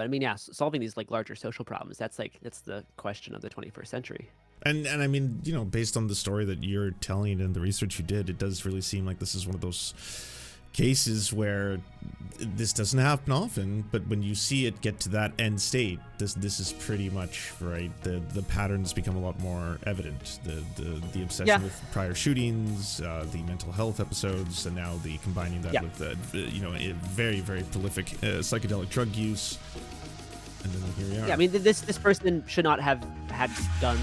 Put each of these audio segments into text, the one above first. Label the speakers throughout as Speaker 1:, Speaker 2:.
Speaker 1: But I mean, yeah, solving these like larger social problems, that's the question of the 21st century.
Speaker 2: And I mean, you know, based on the story that you're telling and the research you did, it does really seem like this is one of those cases where this doesn't happen often, but when you see it get to that end state, this is pretty much right. The patterns become a lot more evident. The obsession with prior shootings, the mental health episodes, and now the combining that with a very, very prolific psychedelic drug use. And then here we are.
Speaker 1: Yeah, I mean, this person should not have had guns.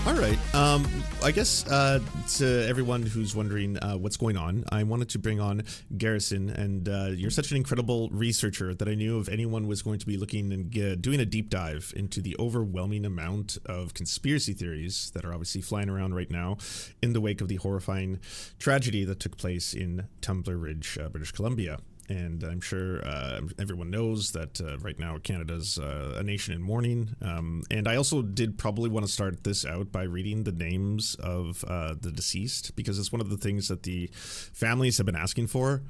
Speaker 2: All right. I guess to everyone who's wondering what's going on, I wanted to bring on Garrison, and you're such an incredible researcher that I knew if anyone was going to be looking and doing a deep dive into the overwhelming amount of conspiracy theories that are obviously flying around right now in the wake of the horrifying tragedy that took place in Tumbler Ridge, British Columbia. And I'm sure everyone knows that right now Canada's a nation in mourning. And I also did probably want to start this out by reading the names of the deceased, because it's one of the things that the families have been asking for.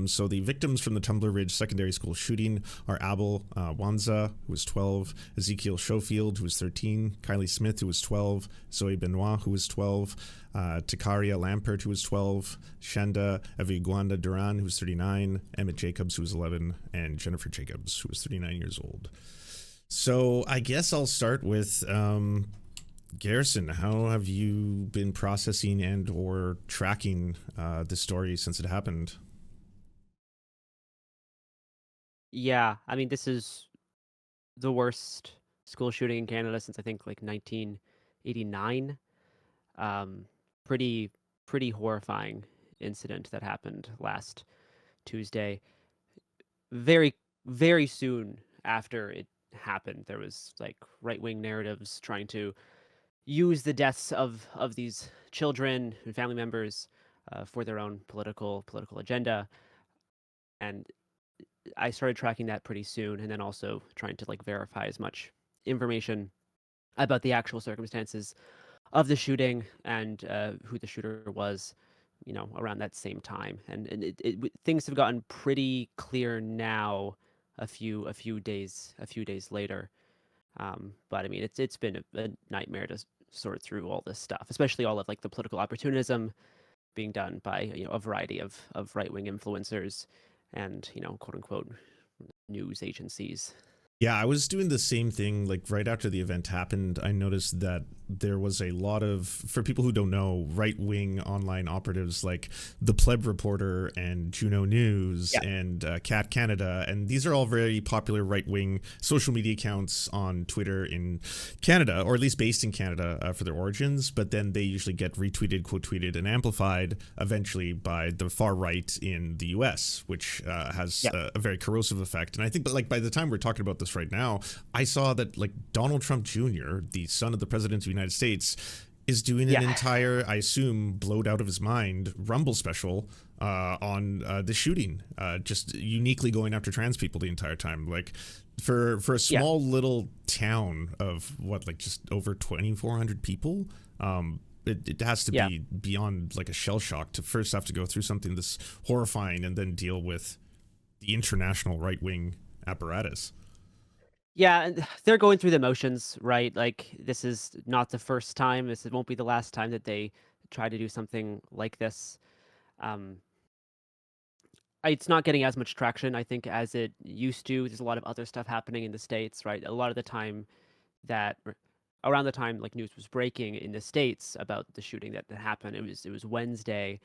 Speaker 2: So the victims from the Tumbler Ridge secondary school shooting are Abel Wanza, who was 12, Ezekiel Schofield, who was 13, Kylie Smith, who was 12, Zoe Benoit, who was 12, Takaria Lampert, who was 12, Shanda Eviguanda Duran, who was 39, Emmett Jacobs, who was 11, and Jennifer Jacobs, who was 39 years old. So I guess I'll start with Garrison. How have you been processing and or tracking this story since it happened?
Speaker 1: Yeah, I mean, this is the worst school shooting in Canada since I think like 1989. Pretty horrifying incident that happened last Tuesday. Very, very soon after it happened, there was like right-wing narratives trying to use the deaths of these children and family members for their own political agenda. And I started tracking that pretty soon, and then also trying to like verify as much information about the actual circumstances of the shooting and who the shooter was, you know, around that same time. And things have gotten pretty clear now, a few days later. But I mean, it's been a nightmare to sort through all this stuff, especially all of like the political opportunism being done by, you know, a variety of right-wing influencers and, you know, quote unquote news agencies.
Speaker 2: Yeah, I was doing the same thing. Like right after the event happened, I noticed that there was a lot of, for people who don't know, right-wing online operatives like the Pleb Reporter and Juno News and Cat Canada, and these are all very popular right-wing social media accounts on Twitter in Canada, or at least based in Canada for their origins. But then they usually get retweeted, quote tweeted, and amplified eventually by the far right in the U.S., which has a very corrosive effect. And I think, but like by the time we're talking about this right now, I saw that like Donald Trump Jr., the son of the president of the United States, is doing an entire, I assume, blowed out of his mind Rumble special on the shooting, just uniquely going after trans people the entire time. Like for a small little town of what, like just over 2,400 people, it has to be beyond like a shell shock to first have to go through something this horrifying and then deal with the international right-wing apparatus.
Speaker 1: Yeah, and they're going through the motions, right? Like, this is not the first time. This won't be the last time that they try to do something like this. It's not getting as much traction, I think, as it used to. There's a lot of other stuff happening in the States, right? A lot of the time around the time like news was breaking in the States about the shooting that happened, it was Wednesday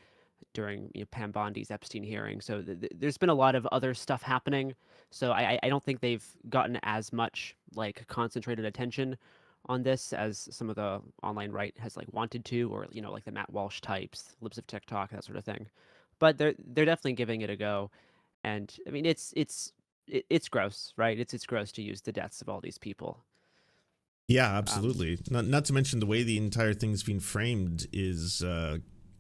Speaker 1: during, you know, Pam Bondi's Epstein hearing. So there's been a lot of other stuff happening. So I don't think they've gotten as much like concentrated attention on this as some of the online right has like wanted to, or, you know, like the Matt Walsh types, Libs of TikTok, that sort of thing. But they're definitely giving it a go. And I mean, it's gross, right? It's gross to use the deaths of all these people.
Speaker 2: Yeah, absolutely. Not to mention the way the entire thing's been framed is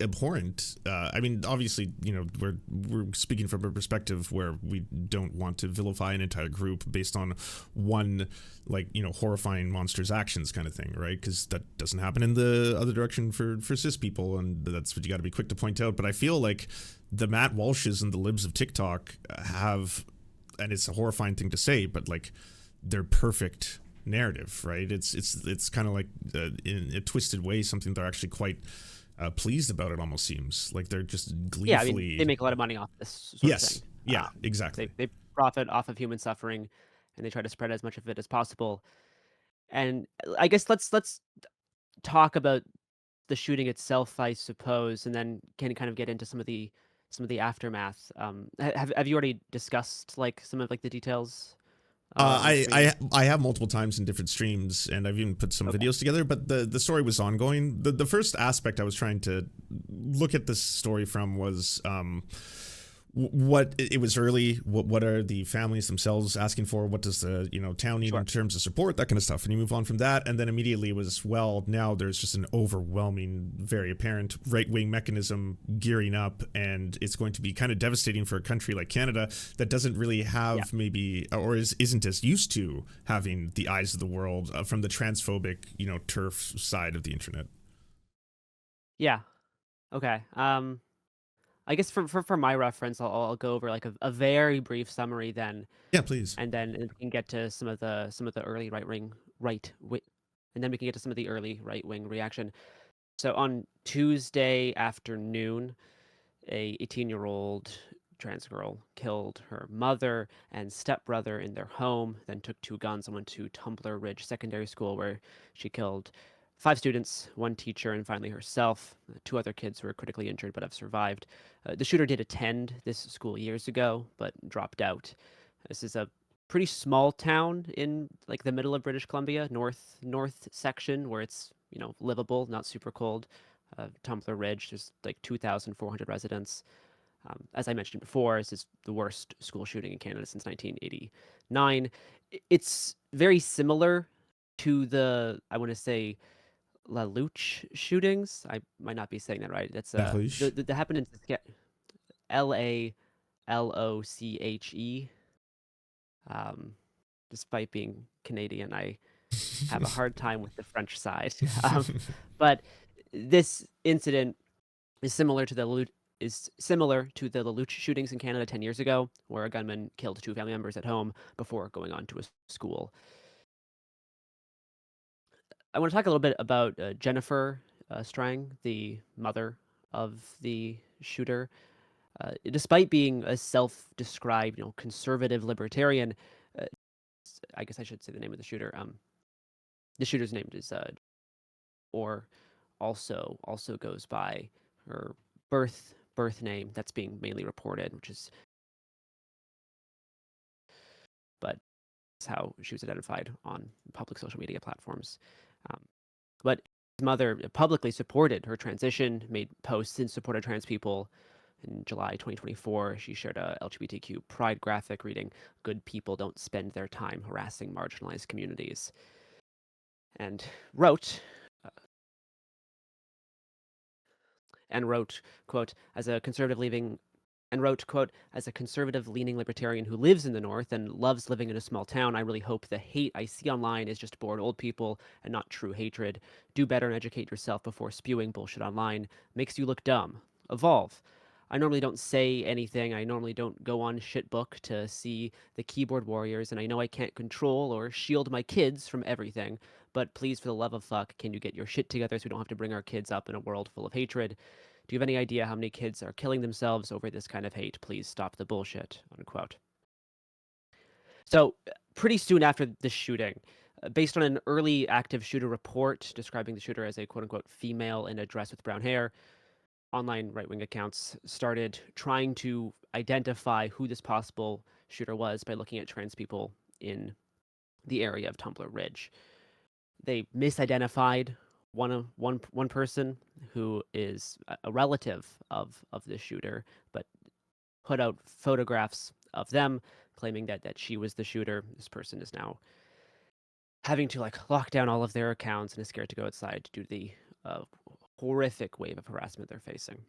Speaker 2: abhorrent. I mean, obviously, you know, we're speaking from a perspective where we don't want to vilify an entire group based on one, like, you know, horrifying monster's actions kind of thing, right? Because that doesn't happen in the other direction for cis people, and that's what you got to be quick to point out. But I feel like the Matt Walshes and the libs of TikTok have, and it's a horrifying thing to say, but like they're perfect narrative, right? It's kind of like in a twisted way something they're actually quite pleased about. It almost seems like they're just gleefully.
Speaker 1: Yeah, I mean, they make a lot of money off this sort of thing.
Speaker 2: Yeah, exactly.
Speaker 1: They profit off of human suffering, and they try to spread as much of it as possible. And I guess let's talk about the shooting itself, I suppose, and then can kind of get into some of the aftermath. Have you already discussed like some of like the details? On stream?
Speaker 2: I have multiple times in different streams, and I've even put some
Speaker 1: Okay.
Speaker 2: videos together. But the story was ongoing. The first aspect I was trying to look at this story from was what it was early. What are the families themselves asking for? What does the town need
Speaker 1: Sure.
Speaker 2: in terms of support? That kind of stuff. And you move on from that, and then immediately it was, well, now there's just an overwhelming, very apparent right wing mechanism gearing up, and it's going to be kind of devastating for a country like Canada that doesn't really have maybe or isn't as used to having the eyes of the world from the transphobic turf side of the internet.
Speaker 1: Yeah. Okay. I guess for my reference, I'll go over like a very brief summary then,
Speaker 2: Yeah, please.
Speaker 1: and then we can get to some of the early and then we can get to some of the early right wing reaction. So on Tuesday afternoon, a 18-year-old trans girl killed her mother and stepbrother in their home, then took two guns and went to Tumbler Ridge Secondary School, where she killed 5 students, 1 teacher, and finally herself. 2 other kids who were critically injured but have survived. The shooter did attend this school years ago, but dropped out. This is a pretty small town in like the middle of British Columbia, north section, where it's livable, not super cold. Tumbler Ridge, there's like 2,400 residents. As I mentioned before, this is the worst school shooting in Canada since 1989. It's very similar to the, I want to say, La Luche shootings. I might not be saying that right. That's
Speaker 2: La Ruche.
Speaker 1: that happened in LALOCHE. Despite being Canadian, I have a hard time with the French side. But this incident is similar to the La Luche shootings in Canada 10 years ago, where a gunman killed 2 family members at home before going on to a school. I want to talk a little bit about Jennifer Strang, the mother of the shooter. Despite being a self-described, conservative libertarian, uh, I guess I should say the name of the shooter. The shooter's name is or also goes by her birth name that's being mainly reported, which is, but that's how she was identified on public social media platforms. But his mother publicly supported her transition, made posts in support of trans people. In July 2024, she shared a LGBTQ pride graphic reading, "Good people don't spend their time harassing marginalized communities," and wrote, quote, "As a conservative leaving," and wrote, quote, "As a conservative-leaning libertarian who lives in the North and loves living in a small town, I really hope the hate I see online is just bored old people and not true hatred. Do better and educate yourself before spewing bullshit online. Makes you look dumb. Evolve. I normally don't say anything. I normally don't go on Shitbook to see the keyboard warriors, and I know I can't control or shield my kids from everything, but please, for the love of fuck, can you get your shit together so we don't have to bring our kids up in a world full of hatred? Do you have any idea how many kids are killing themselves over this kind of hate? Please stop the bullshit," unquote. So, pretty soon after the shooting, based on an early active shooter report describing the shooter as a quote-unquote female in a dress with brown hair, online right-wing accounts started trying to identify who this possible shooter was by looking at trans people in the area of Tumbler Ridge. They misidentified one person who is a relative of the shooter, but put out photographs of them, claiming that she was the shooter. This person is now having to like lock down all of their accounts and is scared to go outside due to the horrific wave of harassment they're facing.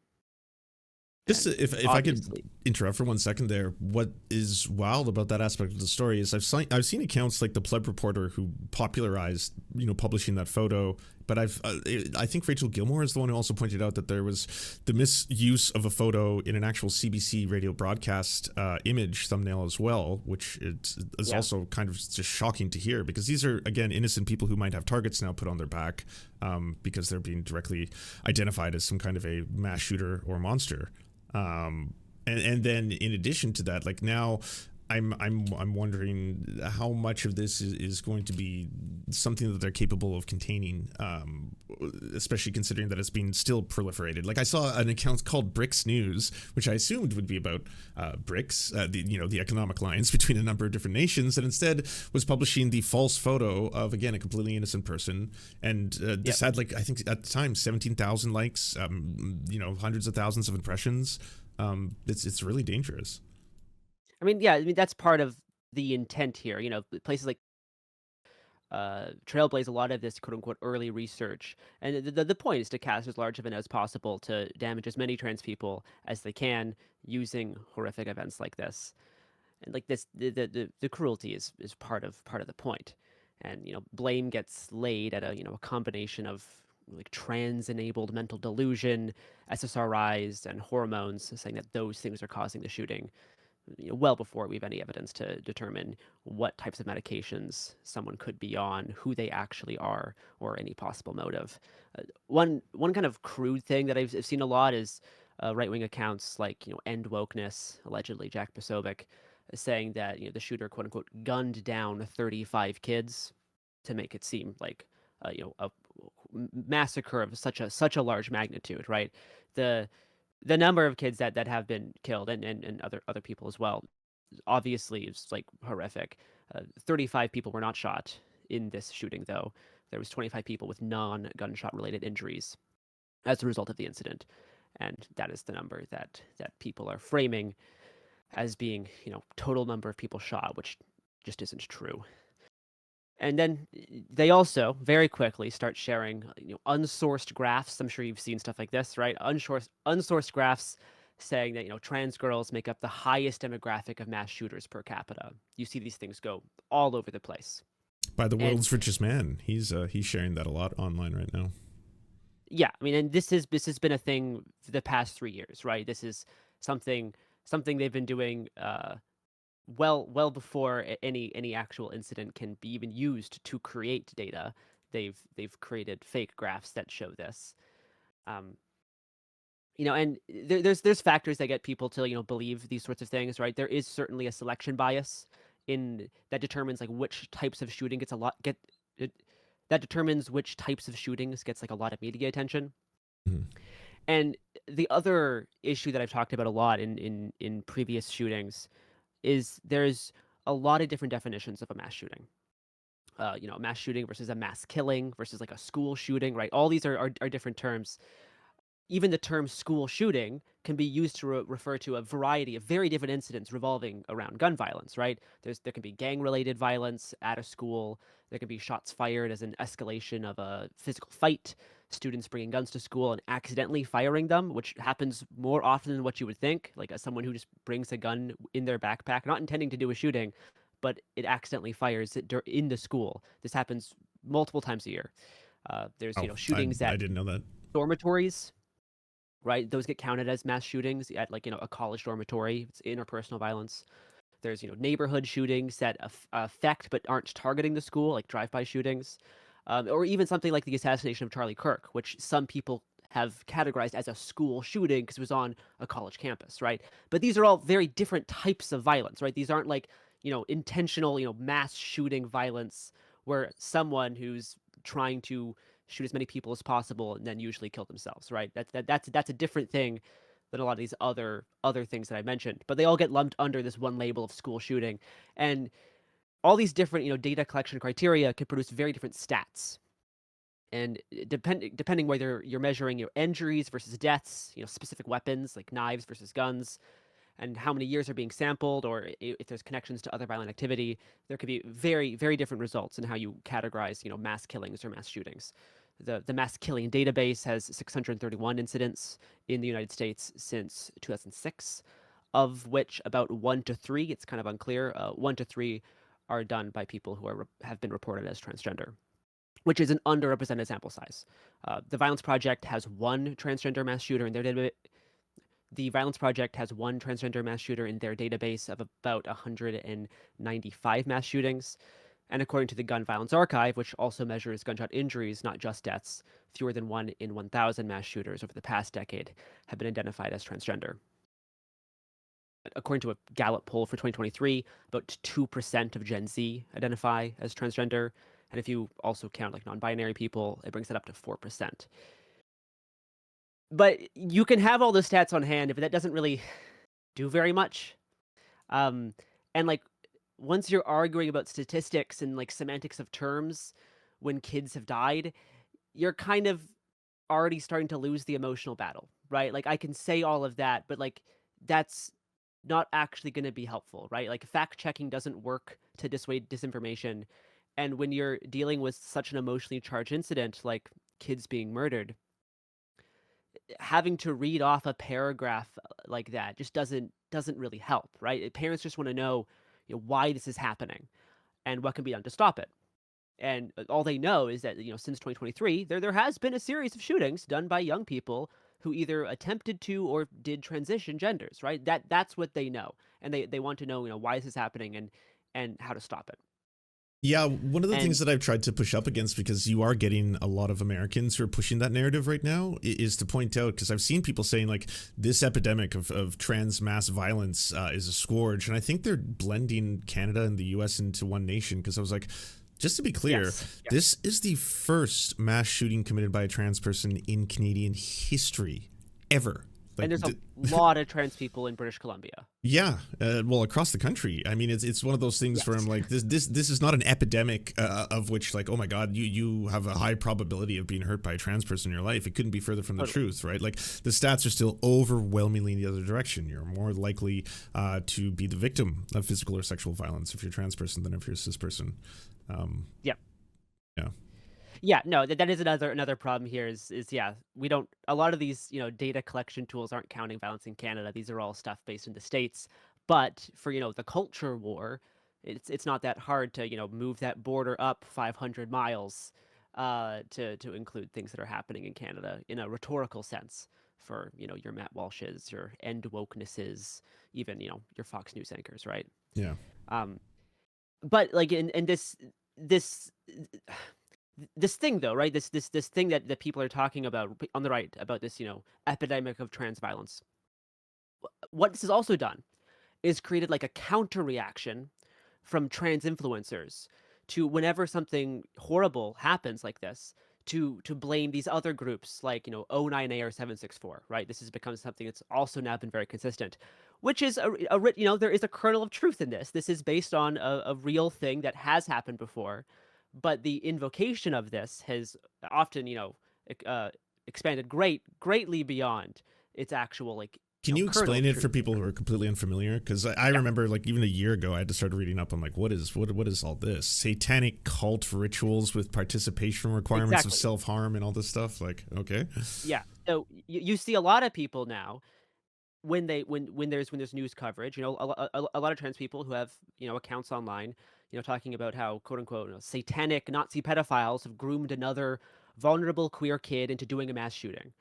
Speaker 2: Just
Speaker 1: And
Speaker 2: if I could
Speaker 1: obviously,
Speaker 2: interrupt for 1 second there, what is wild about that aspect of the story is I've seen accounts like the Pleb Reporter who popularized publishing that photo. But I think Rachel Gilmore is the one who also pointed out that there was the misuse of a photo in an actual CBC radio broadcast image thumbnail as well, which is also kind of just shocking to hear, because these are, again, innocent people who might have targets now put on their back because they're being directly identified as some kind of a mass shooter or monster. And then in addition to that, like now, I'm wondering how much of this is going to be something that they're capable of containing, especially considering that it's being still proliferated. Like I saw an account called Bricks News, which I assumed would be about BRICS, the economic alliance between a number of different nations, and instead was publishing the false photo of, again, a completely innocent person. And this had, like, I think at the time, 17,000 likes, hundreds of thousands of impressions. It's really dangerous.
Speaker 1: I mean, that's part of the intent here. Places like trailblaze a lot of this quote unquote early research, and the point is to cast as large of an as possible to damage as many trans people as they can using horrific events like this. And like this, the cruelty is part of the point. And blame gets laid at a combination of like trans-enabled mental delusion, SSRIs, and hormones, saying that those things are causing the shooting. Well before we have any evidence to determine what types of medications someone could be on, who they actually are, or any possible motive. One kind of crude thing that I've seen a lot is right-wing accounts like End Wokeness, allegedly Jack Posobiec, saying that the shooter quote unquote gunned down 35 kids to make it seem like a massacre of such a large magnitude, right? The number of kids that have been killed and other people as well, obviously is like horrific. 35 people were not shot in this shooting, though. There was 25 people with non-gunshot related injuries as a result of the incident, and that is the number that people are framing as being total number of people shot, which just isn't true. And then they also very quickly start sharing unsourced graphs. I'm sure you've seen stuff like this, right? Unsourced graphs saying that trans girls make up the highest demographic of mass shooters per capita. You see these things go all over the place.
Speaker 2: By the world's richest man, he's sharing that a lot online right now.
Speaker 1: Yeah, I mean, and this has been a thing for the past 3 years, right? This is something they've been doing well before any actual incident can be even used to create data. They've created fake graphs that show this. And there's factors that get people to believe these sorts of things, right? There is certainly a selection bias in that determines like which types of shooting that determines which types of shootings gets like a lot of media attention.
Speaker 2: Mm-hmm.
Speaker 1: And the other issue that I've talked about a lot in previous shootings is there's a lot of different definitions of a mass shooting. A mass shooting versus a mass killing versus like a school shooting, right? All these are different terms. Even the term school shooting can be used to refer to a variety of very different incidents revolving around gun violence, right? There can be gang-related violence at a school. There can be shots fired as an escalation of a physical fight, students bringing guns to school and accidentally firing them, which happens more often than what you would think, like as someone who just brings a gun in their backpack, not intending to do a shooting, but it accidentally fires it in the school. This happens multiple times a year. There's shootings
Speaker 2: I didn't know that.
Speaker 1: Dormitories, right? Those get counted as mass shootings at like a college dormitory. It's interpersonal violence. There's neighborhood shootings that affect but aren't targeting the school, like drive-by shootings, or even something like the assassination of Charlie Kirk, which some people have categorized as a school shooting because it was on a college campus, right? But these are all very different types of violence, right? These aren't like intentional mass shooting violence where someone who's trying to shoot as many people as possible and then usually kill themselves, right? That's a different thing than a lot of these other things that I mentioned. But they all get lumped under this one label of school shooting, and all these different data collection criteria can produce very different stats. And depending whether you're measuring injuries versus deaths, specific weapons like knives versus guns, and how many years are being sampled, or if there's connections to other violent activity, there could be very, very different results in how you categorize, mass killings or mass shootings. The mass killing database has 631 incidents in the United States since 2006, of which about 1 to 3, it's kind of unclear, 1 to 3 are done by people who have been reported as transgender. which is an underrepresented sample size. The Violence Project has one transgender mass shooter in their database. The Violence Project has one transgender mass shooter in their database of about 195 mass shootings. And according to the Gun Violence Archive, which also measures gunshot injuries, not just deaths, fewer than 1 in 1,000 mass shooters over the past decade have been identified as transgender. According to a Gallup poll for 2023, about 2% of Gen Z identify as transgender. And if you also count like non-binary people, it brings it up to 4%. But you can have all the stats on hand, but that doesn't really do very much. And like once you're arguing about statistics and like semantics of terms when kids have died, you're kind of already starting to lose the emotional battle, right? Like I can say all of that, but like that's not actually going to be helpful, right? Like fact checking doesn't work to dissuade disinformation. And when you're dealing with such an emotionally charged incident like kids being murdered, having to read off a paragraph like that just doesn't really help, right? Parents just want to know, why this is happening and what can be done to stop it. And all they know is that since 2023 there has been a series of shootings done by young people who either attempted to or did transition genders, right? That's what they know, and they want to know why this is happening and how to stop it.
Speaker 2: Yeah, one of the
Speaker 1: And
Speaker 2: things that I've tried to push up against, because you are getting a lot of Americans who are pushing that narrative right now, is to point out, because I've seen people saying like this epidemic of trans mass violence is a scourge. And I think they're blending Canada and the US into one nation, because I was like, just to be clear,
Speaker 1: yes.
Speaker 2: this is the first mass shooting committed by a trans person in Canadian history ever.
Speaker 1: And there's a lot of trans people in British Columbia.
Speaker 2: Yeah, well, across the country. I mean, it's one of those things where I'm like, this is not an epidemic of which, like, oh my God, you have a high probability of being hurt by a trans person in your life. It couldn't be further from the truth, right? Like the stats are still overwhelmingly in the other direction. You're more likely to be the victim of physical or sexual violence if you're a trans person than if you're a cis person.
Speaker 1: Yeah.
Speaker 2: Yeah.
Speaker 1: Yeah, no, that is another problem here is we don't, a lot of these, data collection tools aren't counting violence in Canada. These are all stuff based in the States. But for, the culture war, it's not that hard to, move that border up 500 miles to include things that are happening in Canada in a rhetorical sense for, your Matt Walshes, your end wokenesses, even, your Fox News anchors, right?
Speaker 2: Yeah.
Speaker 1: But like in this thing though, right? This thing that people are talking about on the right about this, epidemic of trans violence. What this has also done is created like a counter reaction from trans influencers to whenever something horrible happens like this to blame these other groups like, 09A or 764, right? This has become something that's also now been very consistent, which is there is a kernel of truth in this. This is based on a real thing that has happened before. But the invocation of this has often, expanded greatly beyond its actual like.
Speaker 2: Can you
Speaker 1: kernel
Speaker 2: explain
Speaker 1: of
Speaker 2: it
Speaker 1: truth.
Speaker 2: for people who are completely unfamiliar? Because I remember, like, even a year ago, I had to start reading up on, like, what is all this? Satanic cult rituals with participation requirements of self-harm and all this stuff? Like, okay.
Speaker 1: Yeah. So you see a lot of people now when there's news coverage, a lot of trans people who have, accounts online, talking about how, quote unquote, satanic Nazi pedophiles have groomed another vulnerable queer kid into doing a mass shooting.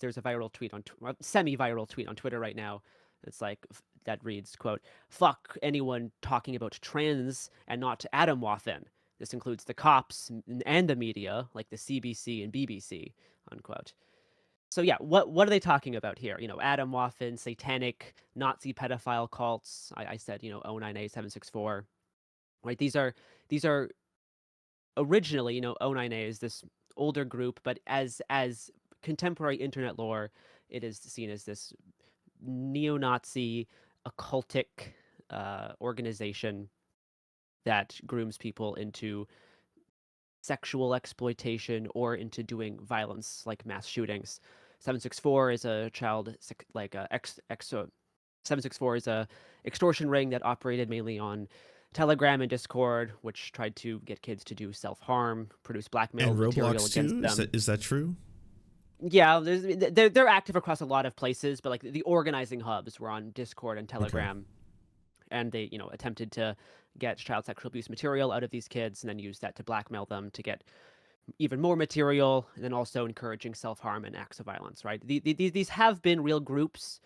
Speaker 1: There's a viral tweet semi-viral tweet on Twitter right now. It's like that reads, quote, "Fuck anyone talking about trans and not Atomwaffen. This includes the cops and the media, like the CBC and BBC," unquote. So yeah, what are they talking about here? Atomwaffen, satanic Nazi pedophile cults. I said, 09A 764. Right? These are originally, 09A is this older group, but as contemporary internet lore, it is seen as this neo-Nazi occultic organization that grooms people into sexual exploitation or into doing violence like mass shootings. 764 is a child like a 764 is a extortion ring that operated mainly on Telegram and Discord, which tried to get kids to do self-harm, produce blackmail
Speaker 2: And
Speaker 1: material
Speaker 2: Roblox
Speaker 1: against
Speaker 2: too?
Speaker 1: them.
Speaker 2: Is that true?
Speaker 1: Yeah, they're active across a lot of places, but like the organizing hubs were on Discord and Telegram. and they, attempted to get child sexual abuse material out of these kids and then use that to blackmail them to get even more material, and then also encouraging self-harm and acts of violence, right? These have been real groups.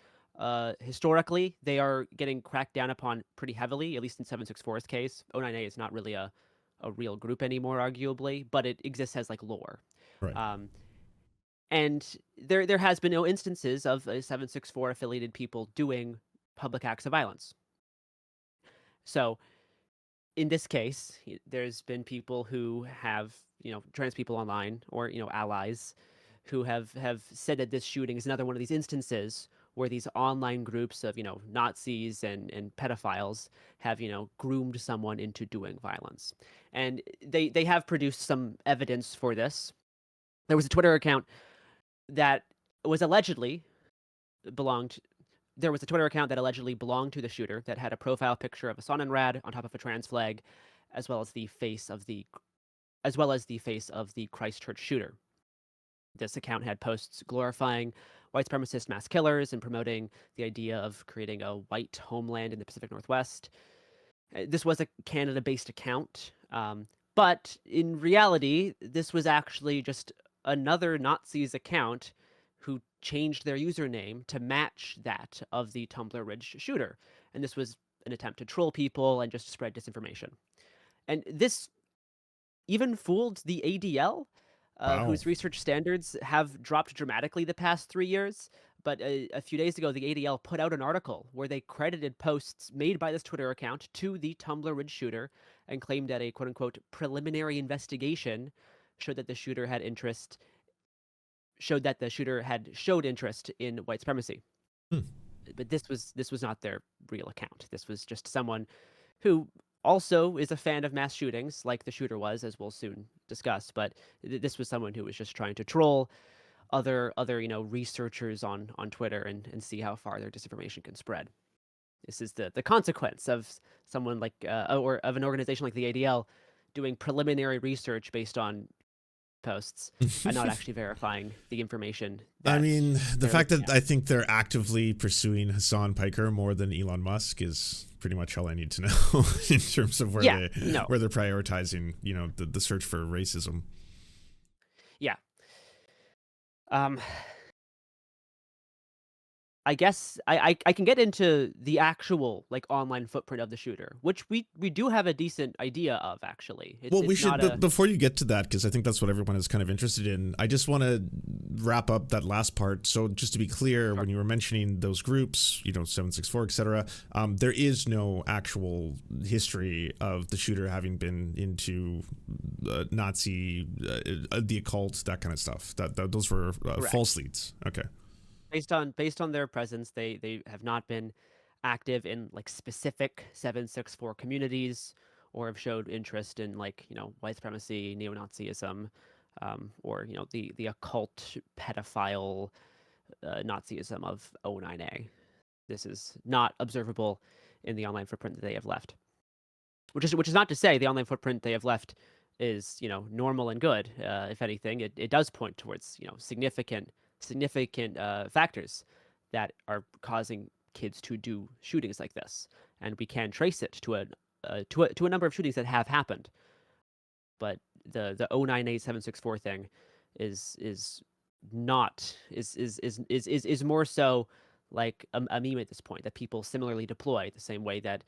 Speaker 1: Historically, they are getting cracked down upon pretty heavily, at least in 764's case. 09A is not really a real group anymore, arguably, but it exists as like lore.
Speaker 2: Right.
Speaker 1: And there has been no instances of 764 affiliated people doing public acts of violence. So in this case, there's been people who have, trans people online or, allies who have said that this shooting is another one of these instances where these online groups of, Nazis and pedophiles have, groomed someone into doing violence. And they have produced some evidence for this. There was a Twitter account that was allegedly belonged there was a Twitter account that allegedly belonged to the shooter that had a profile picture of a Sonnenrad on top of a trans flag, as well as the face of the Christchurch shooter. This account had posts glorifying white supremacist mass killers and promoting the idea of creating a white homeland in the Pacific Northwest. This was a Canada-based account, but in reality, this was actually just another Nazis account who changed their username to match that of the Tumbler Ridge shooter. And this was an attempt to troll people and just spread disinformation. And this even fooled the ADL,
Speaker 2: Wow.
Speaker 1: whose research standards have dropped dramatically the past 3 years. But a few days ago, the ADL put out an article where they credited posts made by this Twitter account to the Tumbler Ridge shooter and claimed that a quote-unquote preliminary investigation showed that the shooter had showed interest in white supremacy.
Speaker 2: Hmm.
Speaker 1: But this was not their real account. This was just someone who also is a fan of mass shootings, like the shooter was, as we'll soon discuss. But this was someone who was just trying to troll other researchers on Twitter and see how far their disinformation can spread. This is the consequence of someone like or of an organization like the ADL doing preliminary research based on posts and not actually verifying the information.
Speaker 2: I mean, the fact that
Speaker 1: looking at.
Speaker 2: I think they're actively pursuing Hassan Piker more than Elon Musk is pretty much all I need to know in terms of where they're prioritizing, the search for racism.
Speaker 1: Yeah. I guess I can get into the actual like online footprint of the shooter, which we do have a decent idea of actually.
Speaker 2: Well, we should, before you get to that, because I think that's what everyone is kind of interested in, I just want to wrap up that last part. So just to be clear, when you were mentioning those groups, 764, etc., there is no actual history of the shooter having been into Nazi, the occult, that kind of stuff. Those were false leads. Okay.
Speaker 1: Based on their presence, they have not been active in like specific 764 communities or have showed interest in like white supremacy, neo-Nazism, or the occult pedophile Nazism of 09A. This is not observable in the online footprint that they have left. Which is not to say the online footprint they have left is normal and good. If anything, it does point towards significant factors that are causing kids to do shootings like this, and we can trace it to a number of shootings that have happened. But the 098764 thing is more so like a meme at this point that people similarly deploy the same way that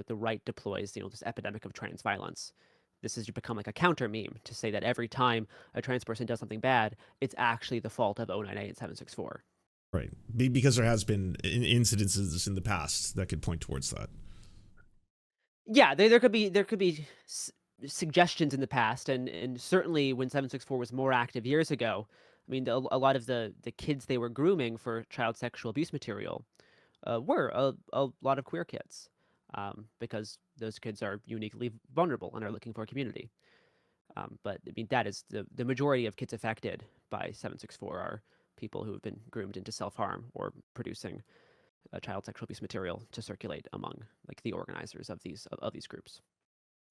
Speaker 1: the right deploys this epidemic of trans violence. This has become like a counter meme to say that every time a trans person does something bad, it's actually the fault of 09A and 764.
Speaker 2: Right. Because there has been incidences in the past that could point towards that.
Speaker 1: Yeah, there could be suggestions in the past, and certainly when 764 was more active years ago, I mean, a lot of the kids they were grooming for child sexual abuse material were a lot of queer kids. Because those kids are uniquely vulnerable and are looking for a community. But I mean, that is the majority of kids affected by 764 are people who have been groomed into self-harm or producing child sexual abuse material to circulate among like the organizers of these groups.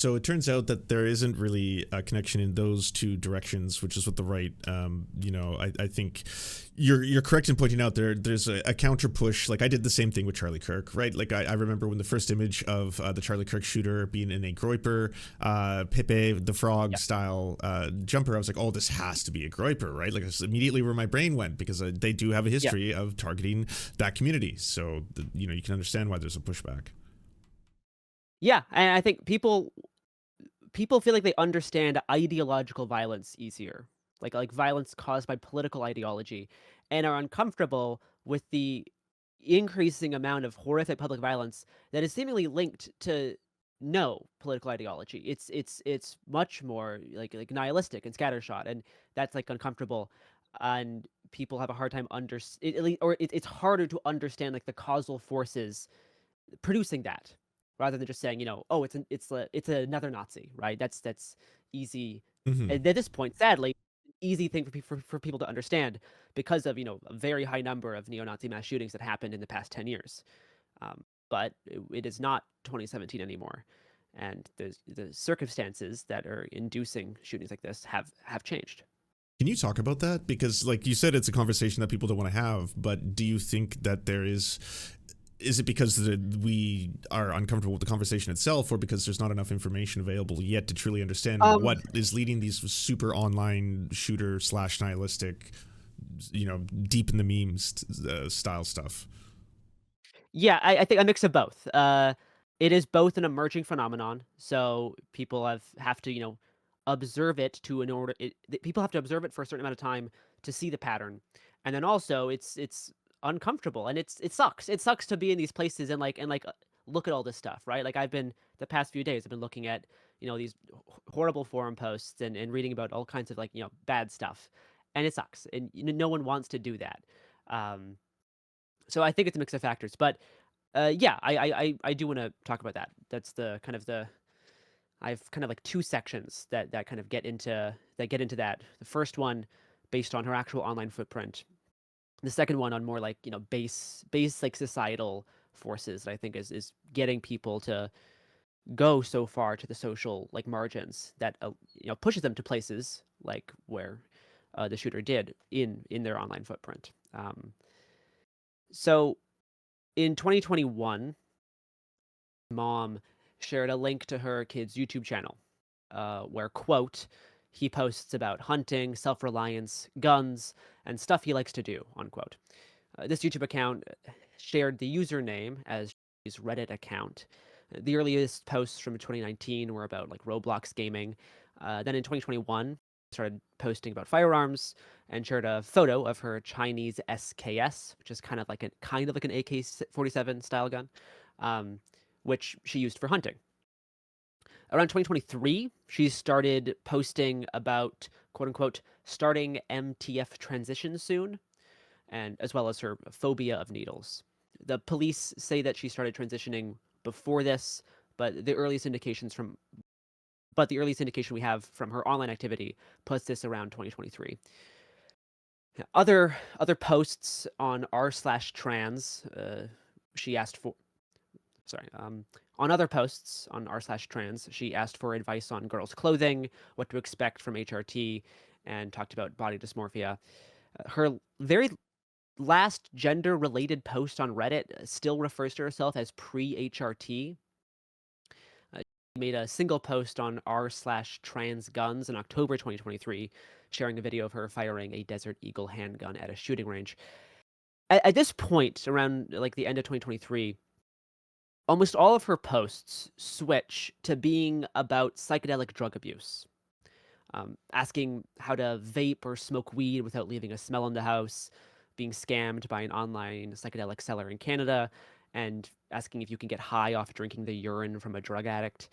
Speaker 2: So it turns out that there isn't really a connection in those two directions, which is what the right, I think you're correct in pointing out there's a counter push. Like I did the same thing with Charlie Kirk, right? Like I remember when the first image of the Charlie Kirk shooter being in a Groiper, Pepe the Frog style jumper, I was like, oh, this has to be a Groiper, right? Like that's immediately where my brain went because they do have a history of targeting that community. So, you can understand why there's a pushback.
Speaker 1: Yeah, and I think people feel like they understand ideological violence easier, like violence caused by political ideology, and are uncomfortable with the increasing amount of horrific public violence that is seemingly linked to no political ideology. It's much more like nihilistic and scattershot, and that's like uncomfortable, and people have a hard time it's harder to understand like the causal forces producing that, rather than just saying, "Oh, it's another Nazi," right? That's easy.
Speaker 2: Hmm.
Speaker 1: And at this point, sadly, easy thing for people to understand because of a very high number of neo-Nazi mass shootings that happened in the past 10 years. But it is not 2017 anymore, and the circumstances that are inducing shootings like this have changed.
Speaker 2: Can you talk about that? Because, like you said, it's a conversation that people don't want to have. But do you think that there is it because we are uncomfortable with the conversation itself, or because there's not enough information available yet to truly understand
Speaker 1: Um,
Speaker 2: what is leading these super online shooter / nihilistic, deep in the memes style stuff?
Speaker 1: Yeah, I think a mix of both. It is both an emerging phenomenon, so people have to observe it to in order people have to observe it for a certain amount of time to see the pattern, and then also it's uncomfortable and it sucks. It sucks to be in these places and look at all this stuff, right? Like I've been the past few days, I've been looking at these horrible forum posts and reading about all kinds of bad stuff, and it sucks, and no one wants to do that. Um, so I think it's a mix of factors, but yeah, I do want to talk about that. That's the kind of the I've kind of like two sections that kind of get into that. The first one based on her actual online footprint. The second one on more like base like societal forces that I think is getting people to go so far to the social like margins that pushes them to places like where the shooter did in their online footprint. So in 2021, mom shared a link to her kid's YouTube channel, where, quote, he posts about hunting, self reliance, guns, and stuff he likes to do, unquote. This YouTube account shared the username as his Reddit account. The earliest posts from 2019 were about like Roblox gaming. Then in 2021, started posting about firearms and shared a photo of her Chinese SKS, which is kind of like an AK-47 style gun, um, which she used for hunting. Around 2023, she started posting about quote unquote starting MTF transition soon, and as well as her phobia of needles. The police say that she started transitioning before this, but the earliest indications from but the earliest indication we have from her online activity puts this around 2023. Other posts on r/trans, she asked for sorry on other posts on r/trans, she asked for advice on girls' clothing, what to expect from HRT, and talked about body dysmorphia. Her very last gender related post on Reddit still refers to herself as pre-HRT. She made a single post on r/trans guns in October 2023, sharing a video of her firing a Desert Eagle handgun at a shooting range. At this point, around like the end of 2023, almost all of her posts switch to being about psychedelic drug abuse. Asking how to vape or smoke weed without leaving a smell in the house, being scammed by an online psychedelic seller in Canada, and asking if you can get high off drinking the urine from a drug addict.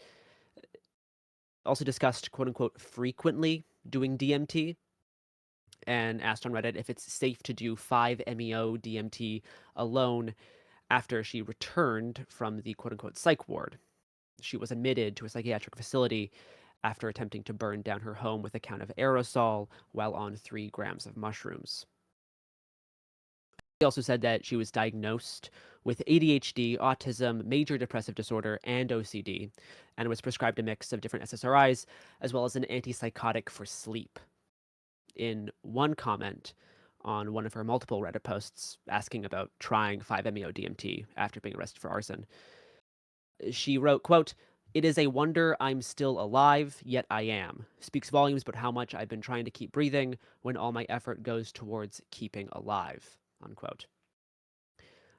Speaker 1: Also discussed, quote unquote, frequently doing DMT, and asked on Reddit if it's safe to do 5-MeO DMT alone after she returned from the quote unquote psych ward. She was admitted to a psychiatric facility after attempting to burn down her home with a count of aerosol while on 3 grams of mushrooms. She also said that she was diagnosed with ADHD, autism, major depressive disorder, and OCD, and was prescribed a mix of different SSRIs, as well as an antipsychotic for sleep. In one comment on one of her multiple Reddit posts asking about trying 5-MeO-DMT after being arrested for arson, she wrote, quote, "It is a wonder I'm still alive, yet I am. Speaks volumes about how much I've been trying to keep breathing when all my effort goes towards keeping alive," unquote.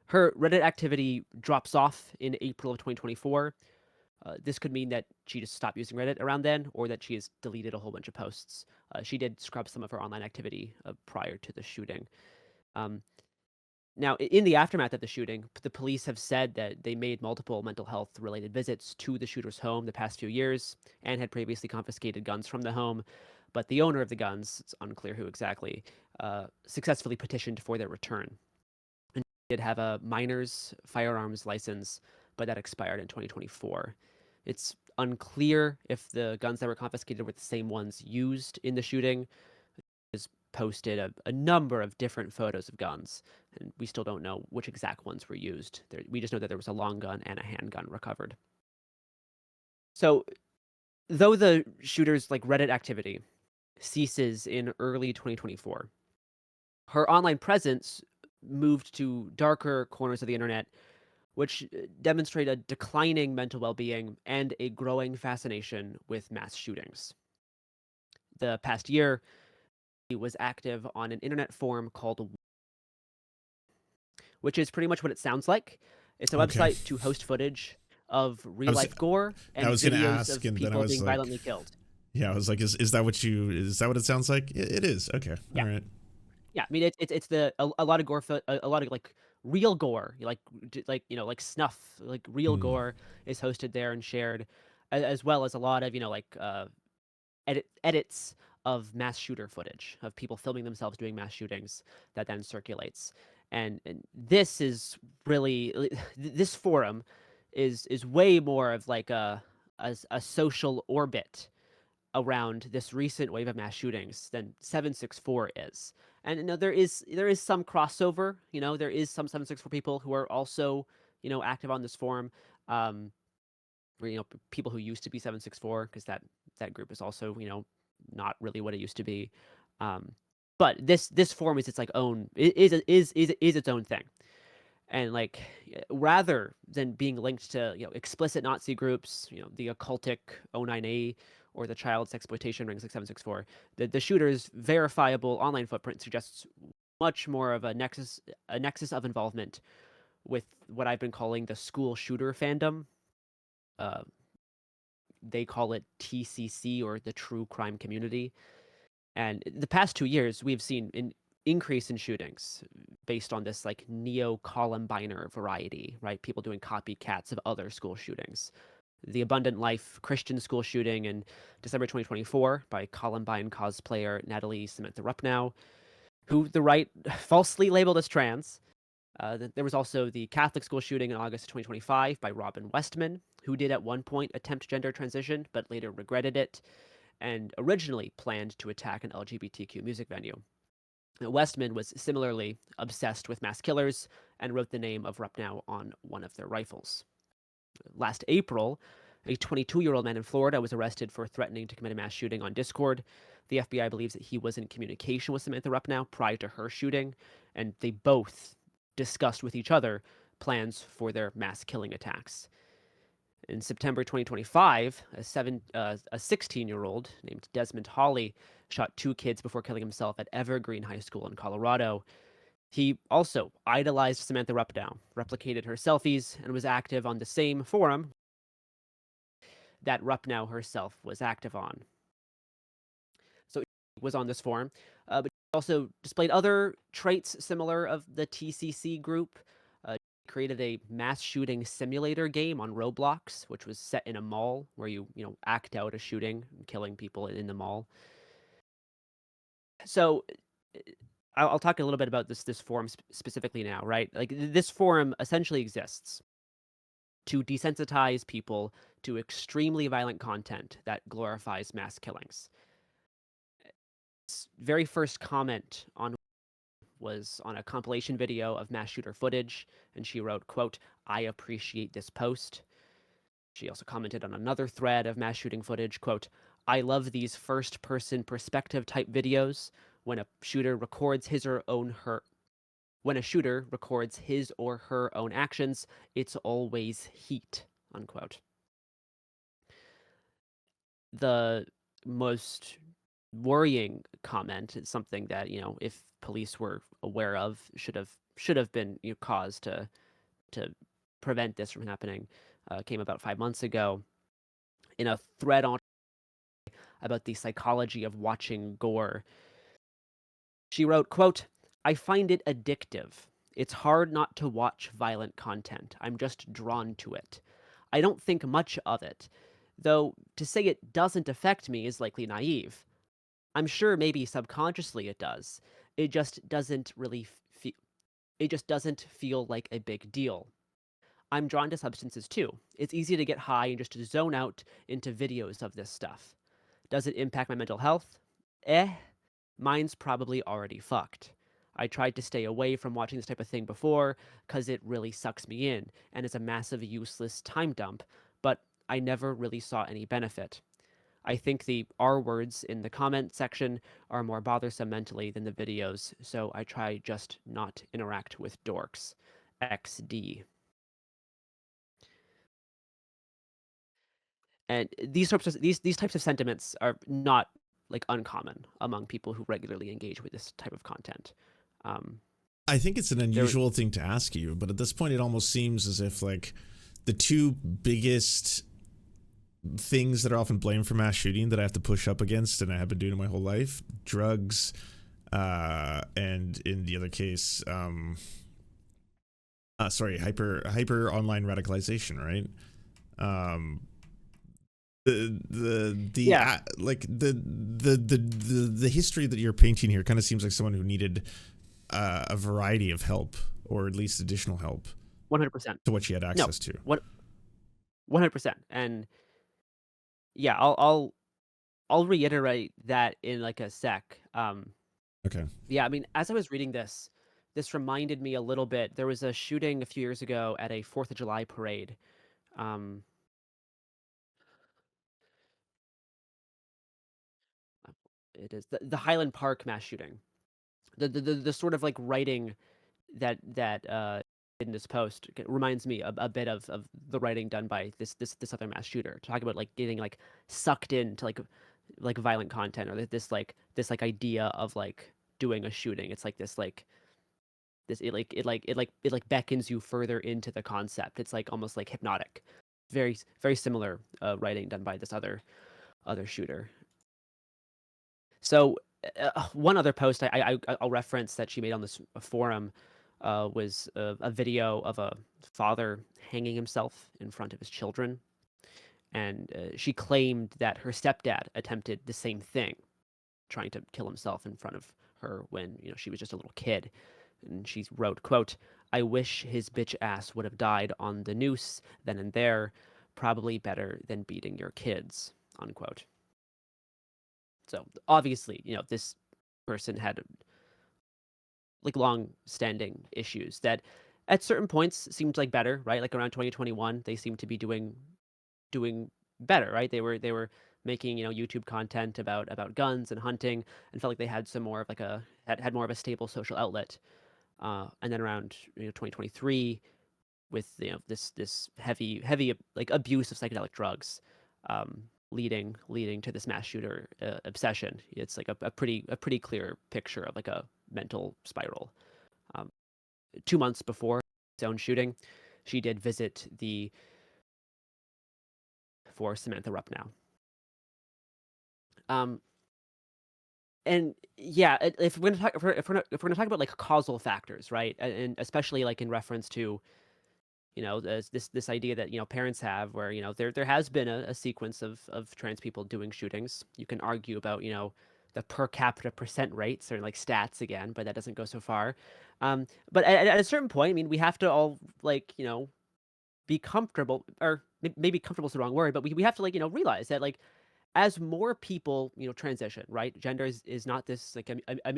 Speaker 1: Her Reddit activity drops off in April of 2024. This could mean that she just stopped using Reddit around then, or that she has deleted a whole bunch of posts. She did scrub some of her online activity prior to the shooting. Um, Now, in the aftermath of the shooting, the police have said that they made multiple mental health related visits to the shooter's home the past few years and had previously confiscated guns from the home. But the owner of the guns, it's unclear who exactly, successfully petitioned for their return. And did have a minor's firearms license, but that expired in 2024. It's unclear if the guns that were confiscated were the same ones used in the shooting. Has posted a number of different photos of guns, and we still don't know which exact ones were used. We just know that there was a long gun and a handgun recovered. So, though the shooter's Reddit activity ceases in early 2024, her online presence moved to darker corners of the internet, which demonstrate a declining mental well-being and a growing fascination with mass shootings. The past year, he was active on an internet forum called, which is pretty much what it sounds like. It's a
Speaker 2: Okay.
Speaker 1: website to host footage of
Speaker 2: I was
Speaker 1: real-life gore
Speaker 2: I
Speaker 1: and
Speaker 2: was gonna
Speaker 1: videos
Speaker 2: ask,
Speaker 1: of
Speaker 2: and then I
Speaker 1: people
Speaker 2: was
Speaker 1: being
Speaker 2: like,
Speaker 1: violently killed.
Speaker 2: yeah, I was like, is that what it sounds like? It is. Okay.
Speaker 1: Yeah,
Speaker 2: All right.
Speaker 1: yeah. I mean, it's a lot of gore, a lot of real gore, snuff, real
Speaker 2: Hmm.
Speaker 1: gore is hosted there and shared, as well as a lot of edits of mass shooter footage of people filming themselves doing mass shootings that then circulates. And this is really this forum is way more of a social orbit around this recent wave of mass shootings than 764 is. And there is some crossover, there is some 764 people who are also, active on this forum. Or, people who used to be 764, because that group is also, not really what it used to be. Um, but this forum is its own is its own thing. And rather than being linked to explicit Nazi groups, the occultic O9A or the child exploitation rings like 764, the shooter's verifiable online footprint suggests much more of a nexus of involvement with what I've been calling the school shooter fandom. Uh, they call it TCC, or the True Crime Community. And the past 2 years, we've seen an increase in shootings based on this neo-Columbiner variety, right? People doing copycats of other school shootings. The Abundant Life Christian school shooting in December 2024 by Columbine cosplayer Natalie Samantha Rupnow, who the right falsely labeled as trans. There was also the Catholic school shooting in August 2025 by Robin Westman, who did at one point attempt gender transition, but later regretted it, and originally planned to attack an LGBTQ music venue. Westman was similarly obsessed with mass killers and wrote the name of Rupnow on one of their rifles. Last April, a 22-year-old man in Florida was arrested for threatening to commit a mass shooting on Discord. The FBI believes that he was in communication with Samantha Rupnow prior to her shooting, and they both discussed with each other plans for their mass killing attacks. In September 2025, a 16-year-old named Desmond Hawley shot 2 kids before killing himself at Evergreen High School in Colorado. He also idolized Samantha Rupnow, replicated her selfies, and was active on the same forum that Rupnow herself was active on. So he was on this forum, but he also displayed other traits similar of the TCC group. Created a mass shooting simulator game on Roblox, which was set in a mall where you act out a shooting and killing people in the mall. So I'll talk a little bit about this forum specifically now, right? This forum essentially exists to desensitize people to extremely violent content that glorifies mass killings. Its very first comment on was on a compilation video of mass shooter footage, and she wrote, quote, "I appreciate this post." She also commented on another thread of mass shooting footage, quote, "I love these first-person perspective type videos when a shooter records his or her when a shooter records his or her own actions, it's always heat," unquote. The most worrying comment is something that, if police were aware of, should have been, cause to prevent this from happening. Came about 5 months ago in a thread on about the psychology of watching gore. She wrote, quote, "I find it addictive. It's hard not to watch violent content. I'm just drawn to it. I don't think much of it, though to say it doesn't affect me is likely naive. I'm sure maybe subconsciously it does. It just doesn't really feel it just doesn't feel like a big deal. I'm drawn to substances too. It's easy to get high and just to zone out into videos of this stuff. Does it impact my mental health? Eh, mine's probably already fucked. I tried to stay away from watching this type of thing before because it really sucks me in and is a massive useless time dump, but I never really saw any benefit. I think the R words in the comment section are more bothersome mentally than the videos, so I try just not interact with dorks. XD." And these types of sentiments are not like uncommon among people who regularly engage with this type of content. Um,
Speaker 2: I think it's an
Speaker 1: there,
Speaker 2: unusual thing to ask you, but at this point, it almost seems as if like the two biggest things that are often blamed for mass shooting that I have to push up against, and I have been doing it my whole life: drugs, and in the other case, hyper online radicalization, right? Um,
Speaker 1: yeah,
Speaker 2: like the history that you're painting here kind of seems like someone who needed a variety of help, or at least additional help
Speaker 1: 100%.
Speaker 2: to what she had
Speaker 1: No,
Speaker 2: access to.
Speaker 1: what 100%. And yeah, I'll reiterate that in like a sec.
Speaker 2: Okay.
Speaker 1: Yeah, I mean, as I was reading this reminded me a little bit. There was a shooting a few years ago at a 4th of July parade. Um, it is the Highland Park mass shooting. The sort of like writing that in this post reminds me a bit of the writing done by this other mass shooter, talking about like getting like sucked into like violent content, or this idea of like doing a shooting. It's like this like this it beckons you further into the concept. It's like almost like hypnotic. Very similar writing done by this other shooter. So one other post I'll reference that she made on this forum was a video of a father hanging himself in front of his children, and she claimed that her stepdad attempted the same thing, trying to kill himself in front of her when she was just a little kid. And she wrote, quote, "I wish his bitch ass would have died on the noose then and there. Probably better than beating your kids," unquote. So obviously, this person had like long-standing issues that at certain points seemed like better, right? Like around 2021, they seemed to be doing better, right? They were making, YouTube content about guns and hunting, and felt like they had some more of like had more of a stable social outlet. And then around 2023, with this heavy like abuse of psychedelic drugs, leading to this mass shooter obsession. It's like a pretty clear picture of like a mental spiral. Um, 2 months before his own shooting, she did visit the for Samantha Rupp now. And yeah, if we're gonna talk if we're gonna talk about like causal factors, right, and especially like in reference to this idea that parents have, where there has been a sequence of trans people doing shootings. You can argue about the per capita percent rates or like stats again, but that doesn't go so far. But at a certain point, I mean, we have to all like be comfortable, or maybe comfortable is the wrong word, but we have to like realize that like as more people transition, right, gender is not this like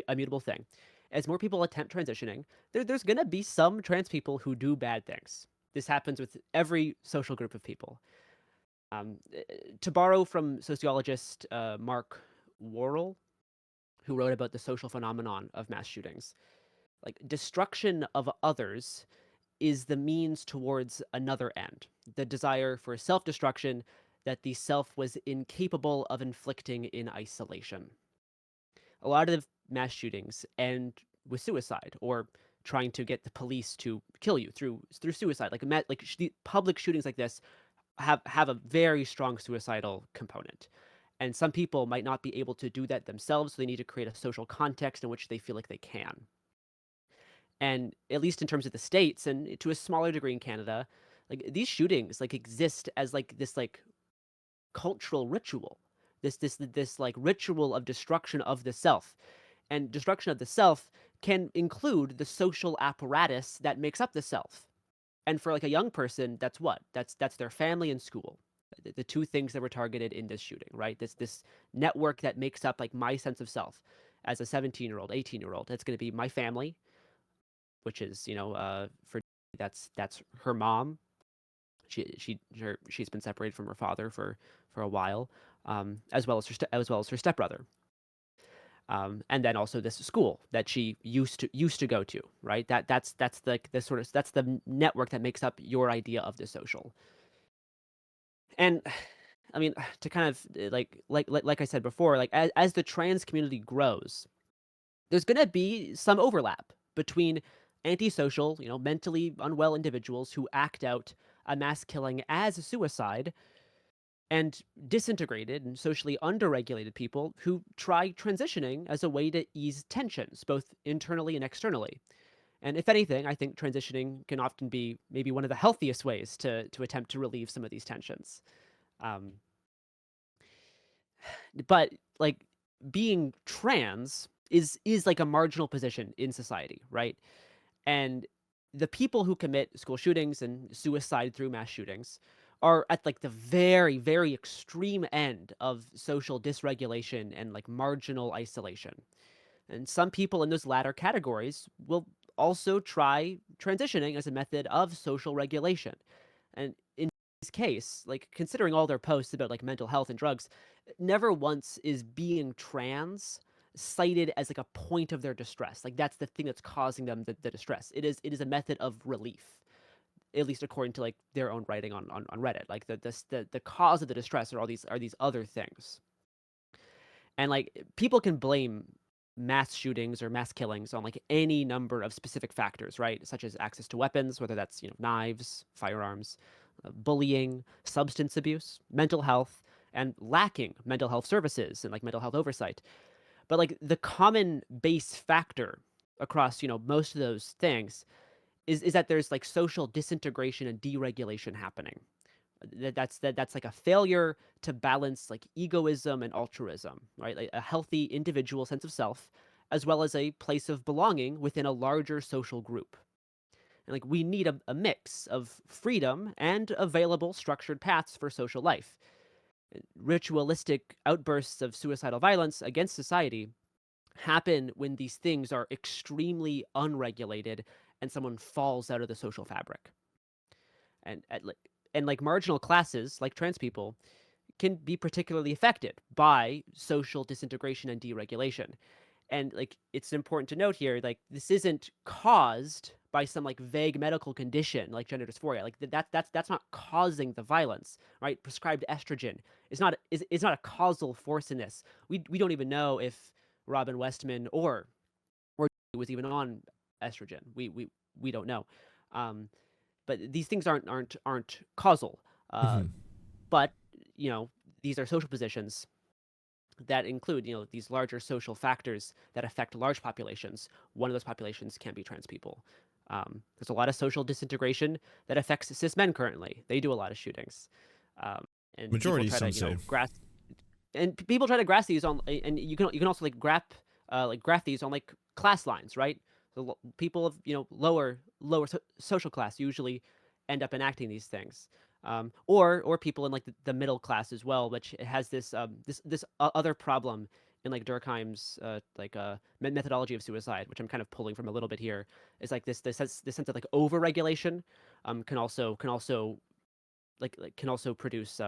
Speaker 1: immutable thing, as more people attempt transitioning, there's going to be some trans people who do bad things. This happens with every social group of people. To borrow from sociologist Mark Worrell, who wrote about the social phenomenon of mass shootings, like destruction of others is the means towards another end, the desire for self-destruction that the self was incapable of inflicting in isolation. A lot of mass shootings end with suicide or trying to get the police to kill you through suicide. Public shootings like this have a very strong suicidal component. And some people might not be able to do that themselves, so they need to create a social context in which they feel like they can. And at least in terms of the states, and to a smaller degree in Canada, like these shootings like exist as like this like cultural ritual, this like ritual of destruction of the self. And destruction of the self can include the social apparatus that makes up the self. And for like a young person, that's what? That's their family and school. The two things that were targeted in this shooting, right? This network that makes up like my sense of self as a 17-year-old, 18-year-old. It's going to be my family, which is, for that's her mom. She's been separated from her father for a while, as well as her stepbrother. And then also this school that she used to go to, right? That's the network that makes up your idea of the social. And I mean, to kind of like I said before, like as the trans community grows, there's going to be some overlap between antisocial, mentally unwell individuals who act out a mass killing as a suicide and disintegrated and socially underregulated people who try transitioning as a way to ease tensions, both internally and externally. And if anything, I think transitioning can often be maybe one of the healthiest ways to attempt to relieve some of these tensions. Um, but like being trans is like a marginal position in society, right? And the people who commit school shootings and suicide through mass shootings are at like the very, very extreme end of social dysregulation and like marginal isolation. And some people in those latter categories will also try transitioning as a method of social regulation. And in this case, like considering all their posts about like mental health and drugs, never once is being trans cited as like a point of their distress. Like that's the thing that's causing them the distress. It is a method of relief, at least according to like their own writing on Reddit. Like the cause of the distress are these other things. And like people can blame mass shootings or mass killings on like any number of specific factors, right? Such as access to weapons, whether that's, knives, firearms, bullying, substance abuse, mental health, and lacking mental health services and like mental health oversight. But like the common base factor across, most of those things is that there's like social disintegration and deregulation happening. That's like a failure to balance like egoism and altruism, right? Like a healthy individual sense of self, as well as a place of belonging within a larger social group. And like we need a mix of freedom and available structured paths for social life. Ritualistic outbursts of suicidal violence against society happen when these things are extremely unregulated and someone falls out of the social fabric. And like marginal classes like trans people can be particularly affected by social disintegration and deregulation. And like it's important to note here, like this isn't caused by some like vague medical condition like gender dysphoria. Like that's not causing the violence, right? Prescribed estrogen is not a causal force in this. We don't even know if Robin Westman or was even on estrogen. We don't know. But these things aren't causal.
Speaker 2: Hmm.
Speaker 1: But these are social positions that include these larger social factors that affect large populations. One of those populations can be trans people. There's a lot of social disintegration that affects cis men currently. They do a lot of shootings, and people
Speaker 2: Majority,
Speaker 1: try
Speaker 2: some
Speaker 1: to
Speaker 2: say.
Speaker 1: people try to grasp these on, and you can also graph these on like class lines, right? So people of lower social class usually end up enacting these things, or people in like the middle class as well, which has this other problem like Durkheim's methodology of suicide, which I'm kind of pulling from a little bit here, is like this sense of like overregulation can also produce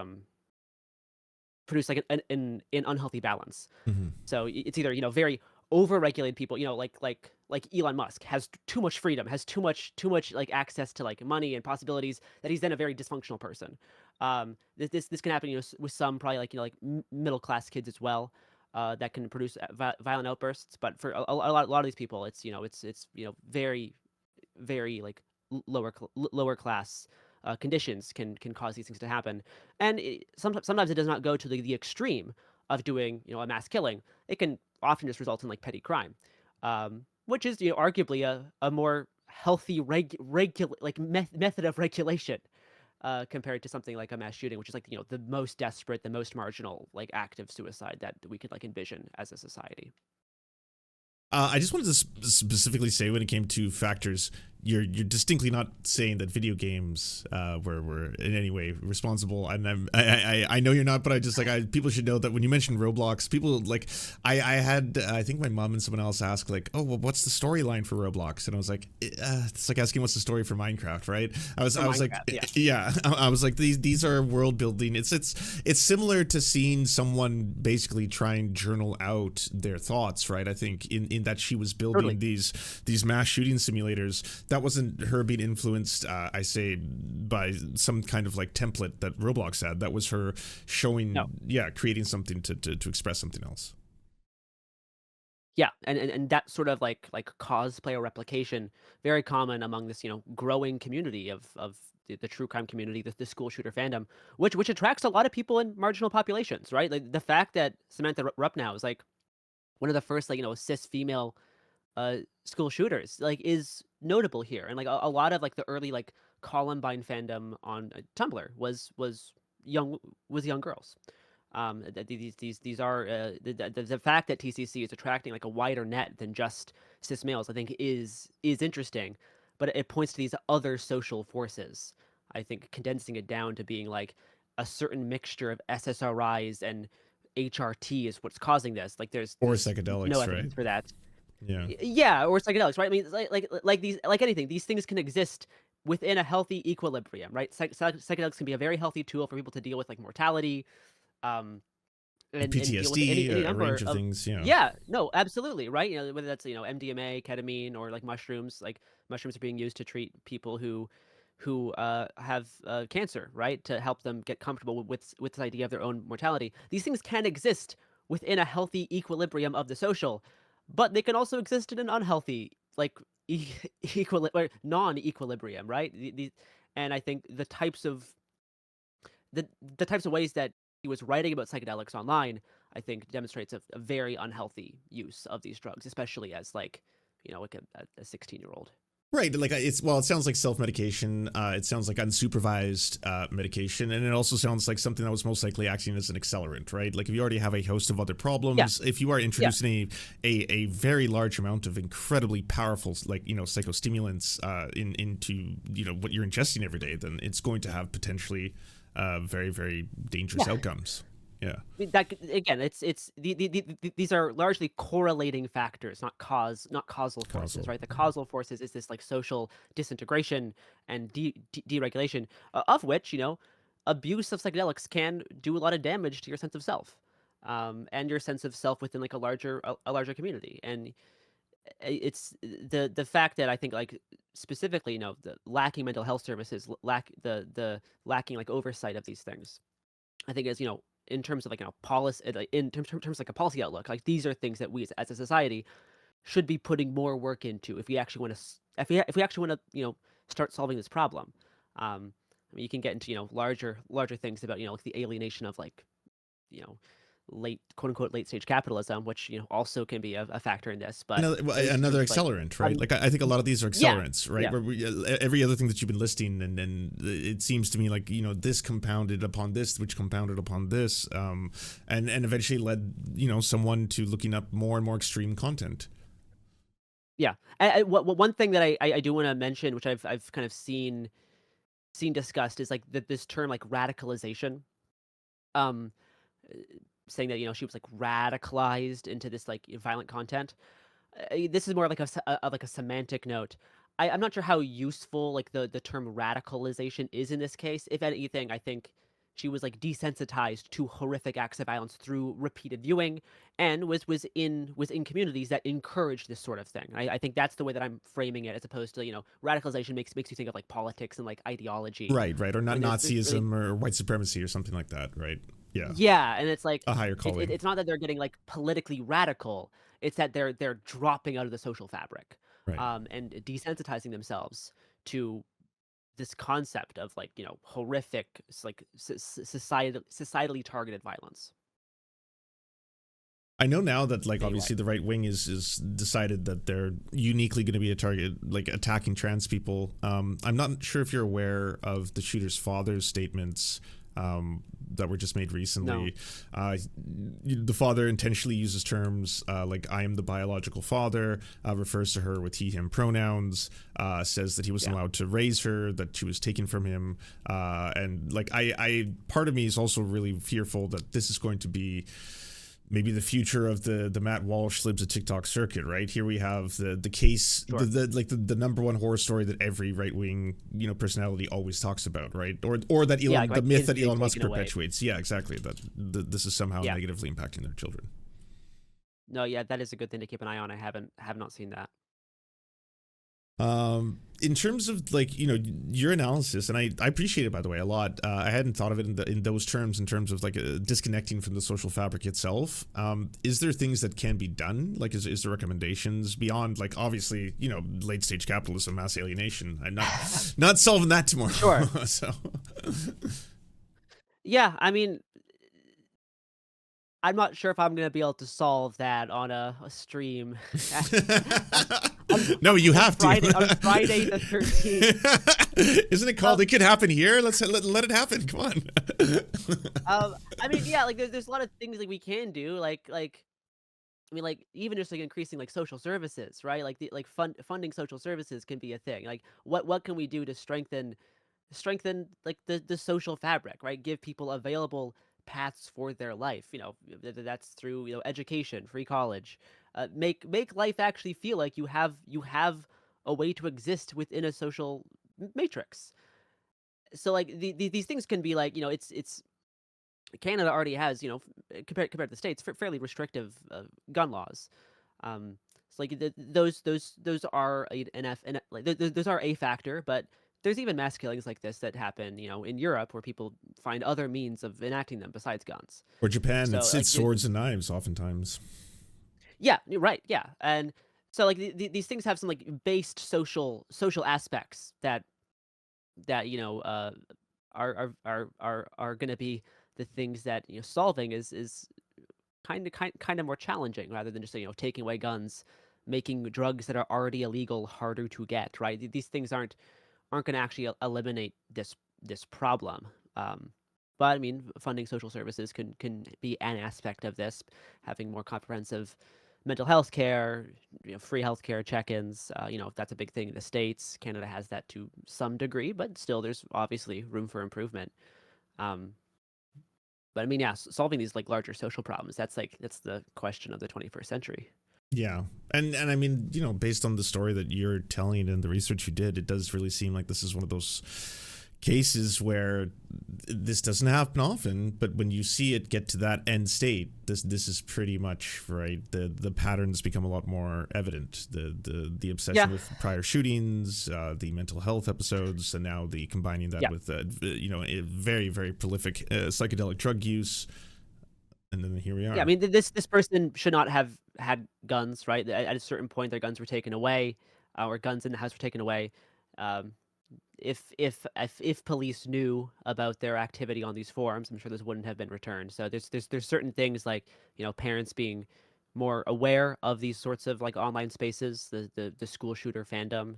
Speaker 1: like an unhealthy balance.
Speaker 2: Hmm.
Speaker 1: So it's either very overregulated people, like Elon Musk has too much freedom, has too much like access to like money and possibilities that he's then a very dysfunctional person. This can happen with some probably like middle class kids as well. That can produce violent outbursts, but for a lot of these people, it's very like lower class conditions can cause these things to happen, and sometimes it does not go to the extreme of doing a mass killing. It can often just result in like petty crime, which is arguably a more healthy method of regulation compared to something like a mass shooting, which is like the most desperate, the most marginal like act of suicide that we could like envision as a society.
Speaker 2: I just wanted to specifically say, when it came to factors, you're distinctly not saying that video games were in any way responsible, and I know you're not, but people should know that when you mentioned Roblox, people like I think my mom and someone else asked like, oh well, what's the storyline for Roblox, and I was like, it's like asking what's the story for Minecraft, right? I was like, yeah, I was like, these are world building. It's similar to seeing someone basically try and journal out their thoughts, right? I think in that she was building these mass shooting simulators. That wasn't her being influenced, I say, by some kind of like template that Roblox had. That was her showing,
Speaker 1: No.
Speaker 2: creating something to express something else.
Speaker 1: Yeah, and that sort of like cosplay or replication, very common among this growing community of the true crime community, the school shooter fandom, which attracts a lot of people in marginal populations, right? Like the fact that Samantha Rupp now is like one of the first like cis female school shooters like is notable here, and like a lot of like the early like Columbine fandom on Tumblr young was young girls. These are the fact that TCC is attracting like a wider net than just cis males, I think is interesting, but it points to these other social forces. I think condensing it down to being like a certain mixture of SSRIs and HRT is what's causing this. Like
Speaker 2: Or
Speaker 1: there's no
Speaker 2: psychedelics, right?
Speaker 1: evidence for that.
Speaker 2: Yeah.
Speaker 1: Yeah, or psychedelics, right? I mean, it's like these like anything, these things can exist within a healthy equilibrium, right? Psychedelics can be a very healthy tool for people to deal with like mortality, um, and deal with
Speaker 2: PTSD,
Speaker 1: any
Speaker 2: a
Speaker 1: number
Speaker 2: range of
Speaker 1: of
Speaker 2: things. Yeah.
Speaker 1: yeah, no, absolutely, right? Whether that's MDMA, ketamine, or like mushrooms. Like mushrooms are being used to treat people who have cancer, right? To help them get comfortable with this idea of their own mortality. These things can exist within a healthy equilibrium of the social, but they can also exist in an unhealthy like or non-equilibrium, right? And I think the types of ways that he was writing about psychedelics online, I think demonstrates a very unhealthy use of these drugs, especially as like like a 16-year-old.
Speaker 2: Right, like it sounds like self-medication. It sounds like unsupervised medication, and it also sounds like something that was most likely acting as an accelerant, right? Like if you already have a host of other
Speaker 1: Yeah,
Speaker 2: problems, if you are
Speaker 1: yeah,
Speaker 2: introducing a very large amount of incredibly powerful, like psychostimulants into what you're ingesting every day, then it's going to have potentially very very dangerous
Speaker 1: yeah.
Speaker 2: outcomes. Yeah,
Speaker 1: I mean, that again, these are largely correlating factors, not causal forces,
Speaker 2: causal.
Speaker 1: right? The causal forces is this like social disintegration and deregulation, of which abuse of psychedelics can do a lot of damage to your sense of self, and your sense of self within like a larger community. And it's the fact that I think like specifically, the lacking mental health services, the lacking like oversight of these things, I think is in terms of like policy, like, in terms of like a policy outlook, like these are things that we as a society should be putting more work into if we actually want to if we actually want to start solving this problem. I mean, you can get into larger things about like the alienation of like you know late quote unquote late stage capitalism, which also can be a factor in this. But at least in terms
Speaker 2: Another
Speaker 1: of like
Speaker 2: accelerant, right?
Speaker 1: having
Speaker 2: Like I think a lot of these are
Speaker 1: yeah
Speaker 2: accelerants, right?
Speaker 1: yeah
Speaker 2: Where every other thing that you've been listing, and it seems to me like this compounded upon this, which compounded upon this, and eventually led someone to looking up more and more extreme content.
Speaker 1: yeah. One thing that I do want to mention, which I've kind of seen discussed, is like this term like radicalization. Um, saying that she was like radicalized into this like violent content. This is more like like a semantic note. I'm not sure how useful like the term radicalization is in this case. If anything, I think she was like desensitized to horrific acts of violence through repeated viewing, and was in communities that encourage this sort of thing. I think that's the way that I'm framing it, as opposed to radicalization makes you think of like politics and like ideology.
Speaker 2: Right, or
Speaker 1: I
Speaker 2: not
Speaker 1: mean, there's really
Speaker 2: Nazism or white supremacy or something like that, right? Yeah,
Speaker 1: yeah, and it's like
Speaker 2: a higher calling.
Speaker 1: it's not that they're getting like politically radical. It's that they're dropping out of the social fabric,
Speaker 2: Right.
Speaker 1: and desensitizing themselves to this concept of like horrific like societally targeted violence.
Speaker 2: I know now that like
Speaker 1: Anyway,
Speaker 2: obviously the right wing is decided that they're uniquely going to be a target, like attacking trans people. I'm not sure if you're aware of the shooter's father's statements that were just made
Speaker 1: no,
Speaker 2: recently. The father intentionally uses terms like "I am the biological father," refers to her with he/him pronouns, says that he wasn't
Speaker 1: yeah,
Speaker 2: allowed to raise her, that she was taken from him, and like I part of me is also really fearful that this is going to be maybe the future of the Matt Walsh slibs of TikTok circuit, right? Here we have the case,
Speaker 1: sure,
Speaker 2: the number one horror story that every right wing personality always talks about, right? Or that
Speaker 1: yeah,
Speaker 2: Elon, the
Speaker 1: like
Speaker 2: myth
Speaker 1: kids
Speaker 2: that
Speaker 1: being
Speaker 2: Elon Musk
Speaker 1: taken away.
Speaker 2: perpetuates. Yeah, exactly. This is somehow
Speaker 1: Yeah,
Speaker 2: negatively impacting their children.
Speaker 1: no, yeah, that is a good thing to keep an eye on. Have not seen that.
Speaker 2: In terms of like your analysis, and I appreciate it by the way a lot. I hadn't thought of it in those terms, in terms of like disconnecting from the social fabric itself. Is there things that can be done? Like, is there recommendations beyond like obviously late stage capitalism, mass alienation? I'm not solving that tomorrow.
Speaker 1: Sure.
Speaker 2: So
Speaker 1: Yeah, I mean, I'm not sure if I'm gonna be able to solve that on a stream on
Speaker 2: no, you have
Speaker 1: Friday the 13th.
Speaker 2: to. Isn't it called?
Speaker 1: Um,
Speaker 2: It could happen here. Let it happen. Come on.
Speaker 1: I mean, yeah, like there's a lot of things that we can do, like I mean, like even just like increasing like social services, right? Like the like funding social services can be a thing. Like what can we do to strengthen like the social fabric, right? Give people available paths for their life. That's through education, free college. Make life actually feel like you have a way to exist within a social matrix. So like these things can be like it's Canada already has compared to the states fairly restrictive gun laws. So like those are like those are a factor, but there's even mass killings like this that happen, in Europe, where people find other means of enacting them besides guns.
Speaker 2: Or Japan,
Speaker 1: So
Speaker 2: it's
Speaker 1: like
Speaker 2: swords and knives oftentimes.
Speaker 1: yeah, you're right, yeah, and so like these things have some like based social aspects that are going to be the things that solving is kind of more challenging, rather than just taking away guns, making drugs that are already illegal harder to get, right? These things aren't going to actually eliminate this problem. But I mean, funding social services can be an aspect of this. Having more comprehensive mental health care, free healthcare check-ins. That's a big thing in the States. Canada has that to some degree, but still, there's obviously room for improvement. Um, but I mean, yeah, solving these like larger social problems. That's the question of the 21st century.
Speaker 2: Yeah. And I mean, based on the story that you're telling and the research you did, it does really seem like this is one of those cases where this doesn't happen often, but when you see it get to that end state, this is pretty much right. The patterns become a lot more evident. The obsession
Speaker 1: Yeah,
Speaker 2: with prior shootings, the mental health episodes, and now the combining that
Speaker 1: yeah,
Speaker 2: with a very very prolific psychedelic drug use, and then here we
Speaker 1: yeah. I
Speaker 2: are.
Speaker 1: mean, this person should not have had guns, right? At a certain point, their guns were taken away, or guns in the house were taken away. Um, if police knew about their activity on these forums, I'm sure this wouldn't have been returned. So there's certain things like parents being more aware of these sorts of like online spaces, the school shooter fandom,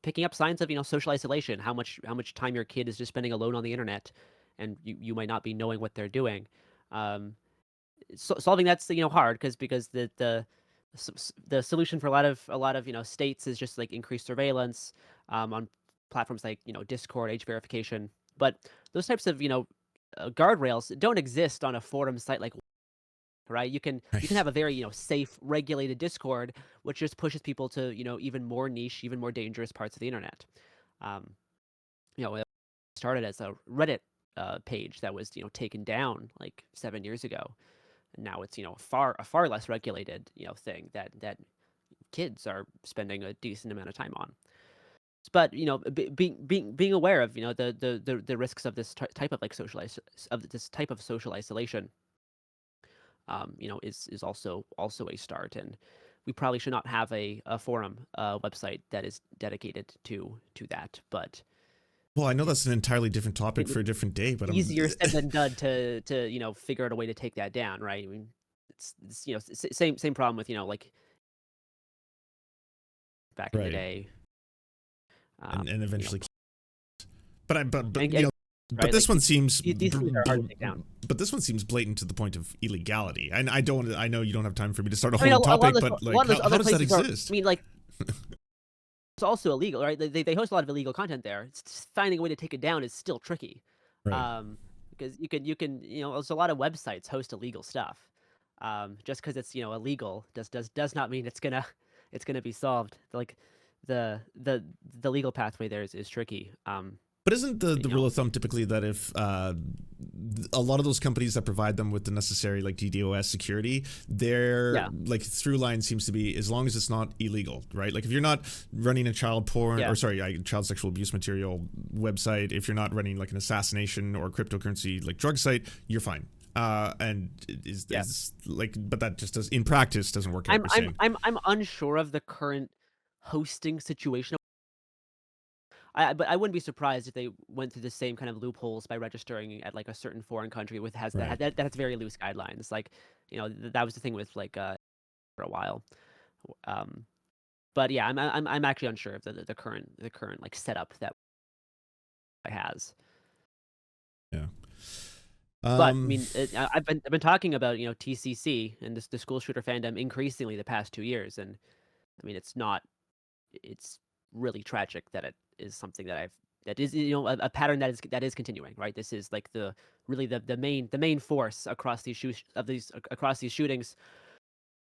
Speaker 1: picking up signs of social isolation, how much time your kid is just spending alone on the internet, and you might not be knowing what they're doing. Um, Solving that's hard, because the solution for a lot of states is just like increased surveillance on platforms like Discord, age verification. But those types of guardrails don't exist on a forum site like, right? You can
Speaker 2: Right.
Speaker 1: have a very, safe, regulated Discord, which just pushes people to, even more niche, even more dangerous parts of the internet. Um, it started as a Reddit page that was, taken down like 7 years ago, and now it's, a far less regulated, thing that kids are spending a decent amount of time on. But being aware of, the risks of this type of like this type of social isolation, is also a start. And we probably should not have a forum website that is dedicated to that. But
Speaker 2: Well, I know that's an
Speaker 1: it's
Speaker 2: entirely different topic for
Speaker 1: it's
Speaker 2: a different day, but I'm
Speaker 1: easier said than done to figure out a way to take that down, right? I mean, it's same problem with like back in the
Speaker 2: right.
Speaker 1: day,
Speaker 2: And
Speaker 1: you know,
Speaker 2: eventually, but
Speaker 1: and
Speaker 2: but
Speaker 1: right,
Speaker 2: this
Speaker 1: like
Speaker 2: one seems
Speaker 1: these things are hard to take down.
Speaker 2: but this one seems blatant to the point of illegality. And I know you don't have time for me to start a
Speaker 1: I mean,
Speaker 2: whole
Speaker 1: a lot
Speaker 2: topic,
Speaker 1: of
Speaker 2: but
Speaker 1: a lot
Speaker 2: like
Speaker 1: of those
Speaker 2: how
Speaker 1: other
Speaker 2: does that
Speaker 1: places are. I
Speaker 2: exist?
Speaker 1: mean, like it's also illegal, right? They host a lot of illegal content there. It's just finding a way to take it down is still tricky,
Speaker 2: Right.
Speaker 1: um, because you can there's a lot of websites host illegal stuff. Just because it's illegal does not mean it's gonna be solved. Like the legal pathway there is tricky.
Speaker 2: But isn't the
Speaker 1: You
Speaker 2: rule
Speaker 1: know,
Speaker 2: of thumb typically that if a lot of those companies that provide them with the necessary like DDoS security, their
Speaker 1: yeah,
Speaker 2: like through line seems to be as long as it's not illegal, right? Like if you're not running a child porn
Speaker 1: yeah,
Speaker 2: or sorry, child sexual abuse material website, if you're not running like an assassination or cryptocurrency like drug site, you're fine. And
Speaker 1: yeah.
Speaker 2: is like, but that just does in practice doesn't work out. You're saying,
Speaker 1: I'm unsure of the current hosting situation. But I wouldn't be surprised if they went through the same kind of loopholes by registering at like a certain foreign country with has
Speaker 2: right?
Speaker 1: that has very loose guidelines. Like, that was the thing with like for a while. Um, but yeah, I'm actually unsure of the current like setup that it has.
Speaker 2: Yeah.
Speaker 1: But I
Speaker 2: Um.
Speaker 1: mean, I've been talking about TCC and the school shooter fandom increasingly the past 2 years, and I mean it's really tragic that it is something that is a pattern that is continuing, right? This is like the main force across across these shootings,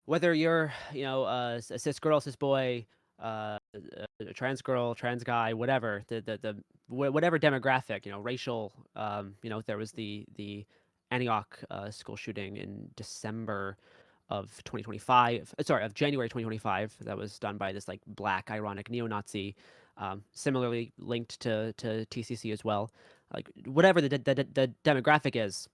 Speaker 1: whether you're a cis girl, cis boy, a trans girl, trans guy, whatever whatever demographic, racial. There was the Antioch school shooting in December of 2025, sorry, of January 2025, that was done by this like black ironic neo-Nazi, similarly linked to TCC as well. Like whatever the demographic is,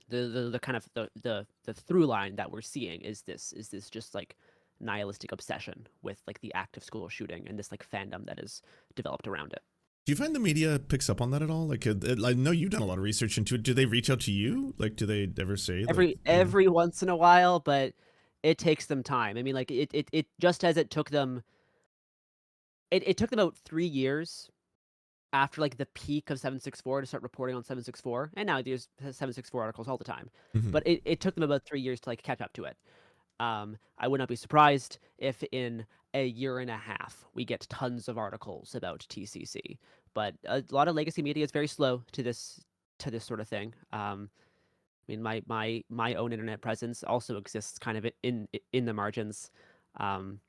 Speaker 1: the kind of the through line that we're seeing is this just like nihilistic obsession with like the act of school shooting and this like fandom that is developed around it.
Speaker 2: Do you find the media picks up on that at all? Like, I know you've done a lot of research into it. Do they reach out to you? Like, do they ever say, like,
Speaker 1: Every once in a while, but it takes them time. I mean, like it just as it took them it took them about 3 years after like the peak of 764 to start reporting on 764, and now there's 764 articles all the time.
Speaker 2: mhm.
Speaker 1: But it took them about 3 years to like catch up to it. I would not be surprised if in a year and a half we get tons of articles about TCC. But a lot of legacy media is very slow to this sort of thing. I mean, my own internet presence also exists kind of in the margins, um,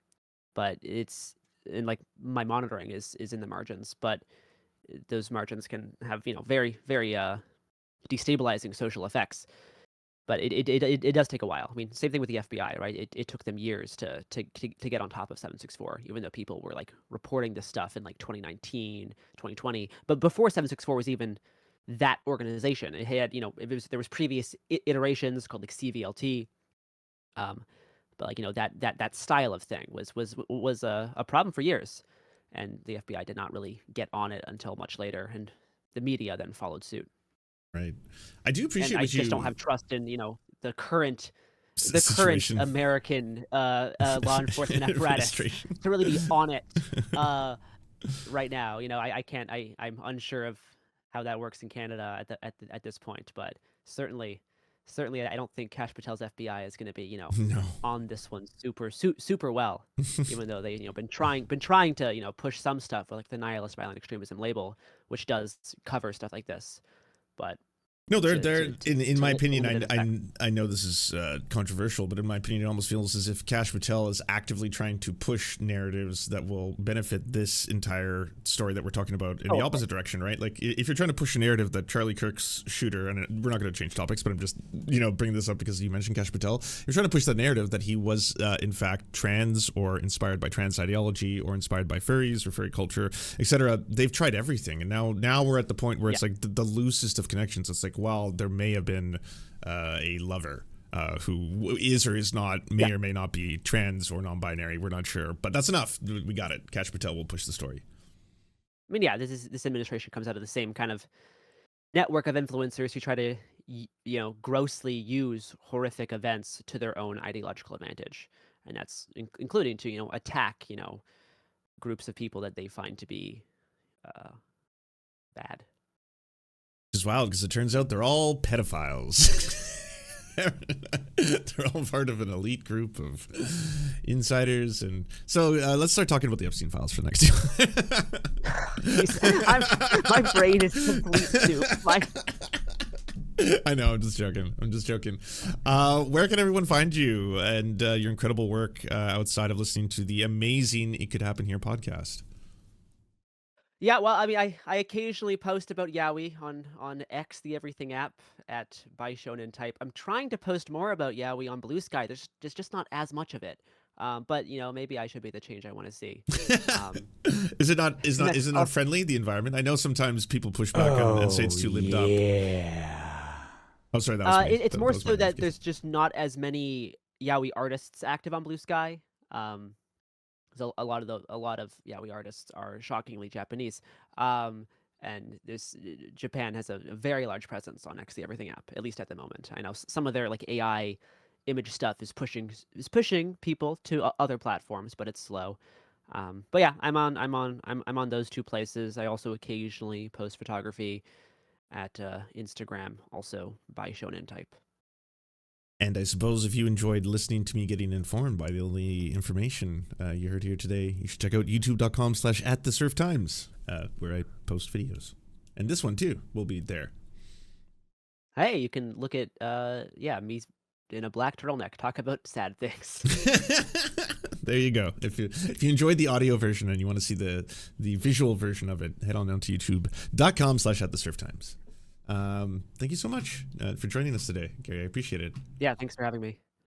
Speaker 1: but it's and like my monitoring is in the margins, but those margins can have very very destabilizing social effects. But it does take a while. I mean, same thing with the FBI, right? It took them years to get on top of 764, even though people were like reporting this stuff in like 2019, 2020. But before 764 was even that organization, it had there was previous iterations called like CVLT. Um, but like that style of thing was a problem for years, and the FBI did not really get on it until much later, and the media then followed suit.
Speaker 2: Right. I do
Speaker 1: And
Speaker 2: appreciate
Speaker 1: I
Speaker 2: what
Speaker 1: just don't
Speaker 2: you
Speaker 1: have trust in the current
Speaker 2: situation
Speaker 1: American law enforcement apparatus
Speaker 2: administration.
Speaker 1: to really be on it right now. I can't. I'm unsure of how that works in Canada at this point, but certainly, I don't think Kash Patel's FBI is going to be
Speaker 2: No.
Speaker 1: on this one super well, even though they been trying to push some stuff with like the nihilist violent extremism label, which does cover stuff like this, but
Speaker 2: No, they're in my
Speaker 1: to
Speaker 2: opinion.
Speaker 1: limited effect.
Speaker 2: I know this is controversial, but in my opinion, it almost feels as if Kash Patel is actively trying to push narratives that will benefit this entire story that we're talking about in the opposite direction, right? Like if you're trying to push a narrative that Charlie Kirk's shooter, and we're not going to change topics, but I'm just bringing this up because you mentioned Kash Patel. You're trying to push that narrative that he was in fact trans or inspired by trans ideology or inspired by furries or furry culture, etc. They've tried everything, and now we're at the point where it's like the loosest of connections. It's like, well, there may have been a lover who is or is not, may or may not be trans or non-binary. We're not sure, but that's enough. We got it. Kash Patel will push the story.
Speaker 1: I mean, yeah, this administration comes out of the same kind of network of influencers who try to, grossly use horrific events to their own ideological advantage, and that's including to attack groups of people that they find to be bad.
Speaker 2: Which is wild because it turns out they're all pedophiles. They're all part of an elite group of insiders, and so let's start talking about the Epstein files for the next
Speaker 1: My brain is complete soup.
Speaker 2: I know, I'm just joking. Where can everyone find you and your incredible work outside of listening to the amazing It Could Happen Here podcast?
Speaker 1: Yeah, well, I mean, I occasionally post about Yaoi on X, the Everything app, at by Shonen Type. I'm trying to post more about Yaoi on Blue Sky. There's just not as much of it. But maybe I should be the change I want to see.
Speaker 2: Is it not friendly, the environment? I know sometimes people push back and say it's too limbed up.
Speaker 3: Yeah.
Speaker 2: Oh, sorry, that was me.
Speaker 1: It's more so that there's just not as many Yaoi artists active on Blue Sky. So a lot of Yaoi artists are shockingly Japanese, and Japan has a very large presence on X the Everything app, at least at the moment. I know some of their like AI image stuff is pushing people to other platforms, but it's slow. But yeah, I'm on those two places. I also occasionally post photography at Instagram, also by Shonen Type.
Speaker 2: And I suppose if you enjoyed listening to me getting informed by the only information you heard here today, you should check out youtube.com/@the Times, where I post videos. And this one too will be there.
Speaker 1: Hey, you can look at me in a black turtleneck talk about sad things.
Speaker 2: There you go. If you enjoyed the audio version and you want to see the visual version of it, head on down to youtube.com/@the Times. Thank you so much for joining us today, Gary. I appreciate it.
Speaker 1: Yeah, thanks for having me.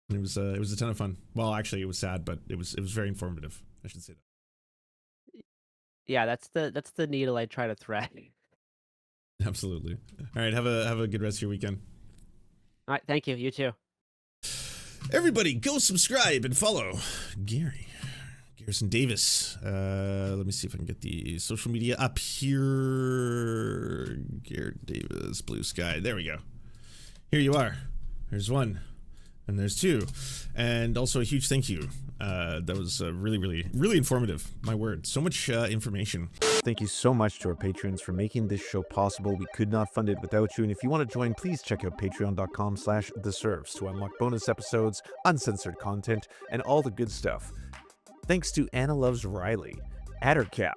Speaker 2: It was a ton of fun. Well, actually, it was sad, but it was very informative. I should say that.
Speaker 1: Yeah, that's the needle I try to thread.
Speaker 2: Absolutely. All right, have a good rest of your weekend.
Speaker 1: All right, thank you. You too.
Speaker 2: Everybody, go subscribe and follow Gary. Garrison Davis. Let me see if I can get the social media up here. Garrett Davis, Blue Sky. There we go. Here you are. There's one. And there's two. And also a huge thank you. That was really, really, really informative. My word. So much information.
Speaker 3: Thank you so much to our patrons for making this show possible. We could not fund it without you. And if you want to join, please check out patreon.com/the Serfs to unlock bonus episodes, uncensored content, and all the good stuff. Thanks to Anna Loves Riley, Addercap,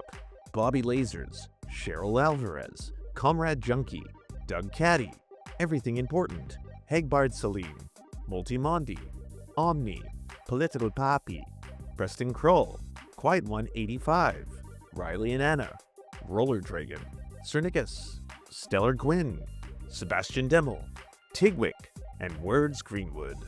Speaker 3: Bobby Lasers, Cheryl Alvarez, Comrade Junkie, Doug Caddy, Everything Important, Hegbard Salim, Multimondi, Omni, Political Papi, Preston Kroll, Quiet One 85, Riley and Anna, Roller Dragon, Cernicus, Stellar Gwyn, Sebastian Demmel, Tigwick, and Words Greenwood.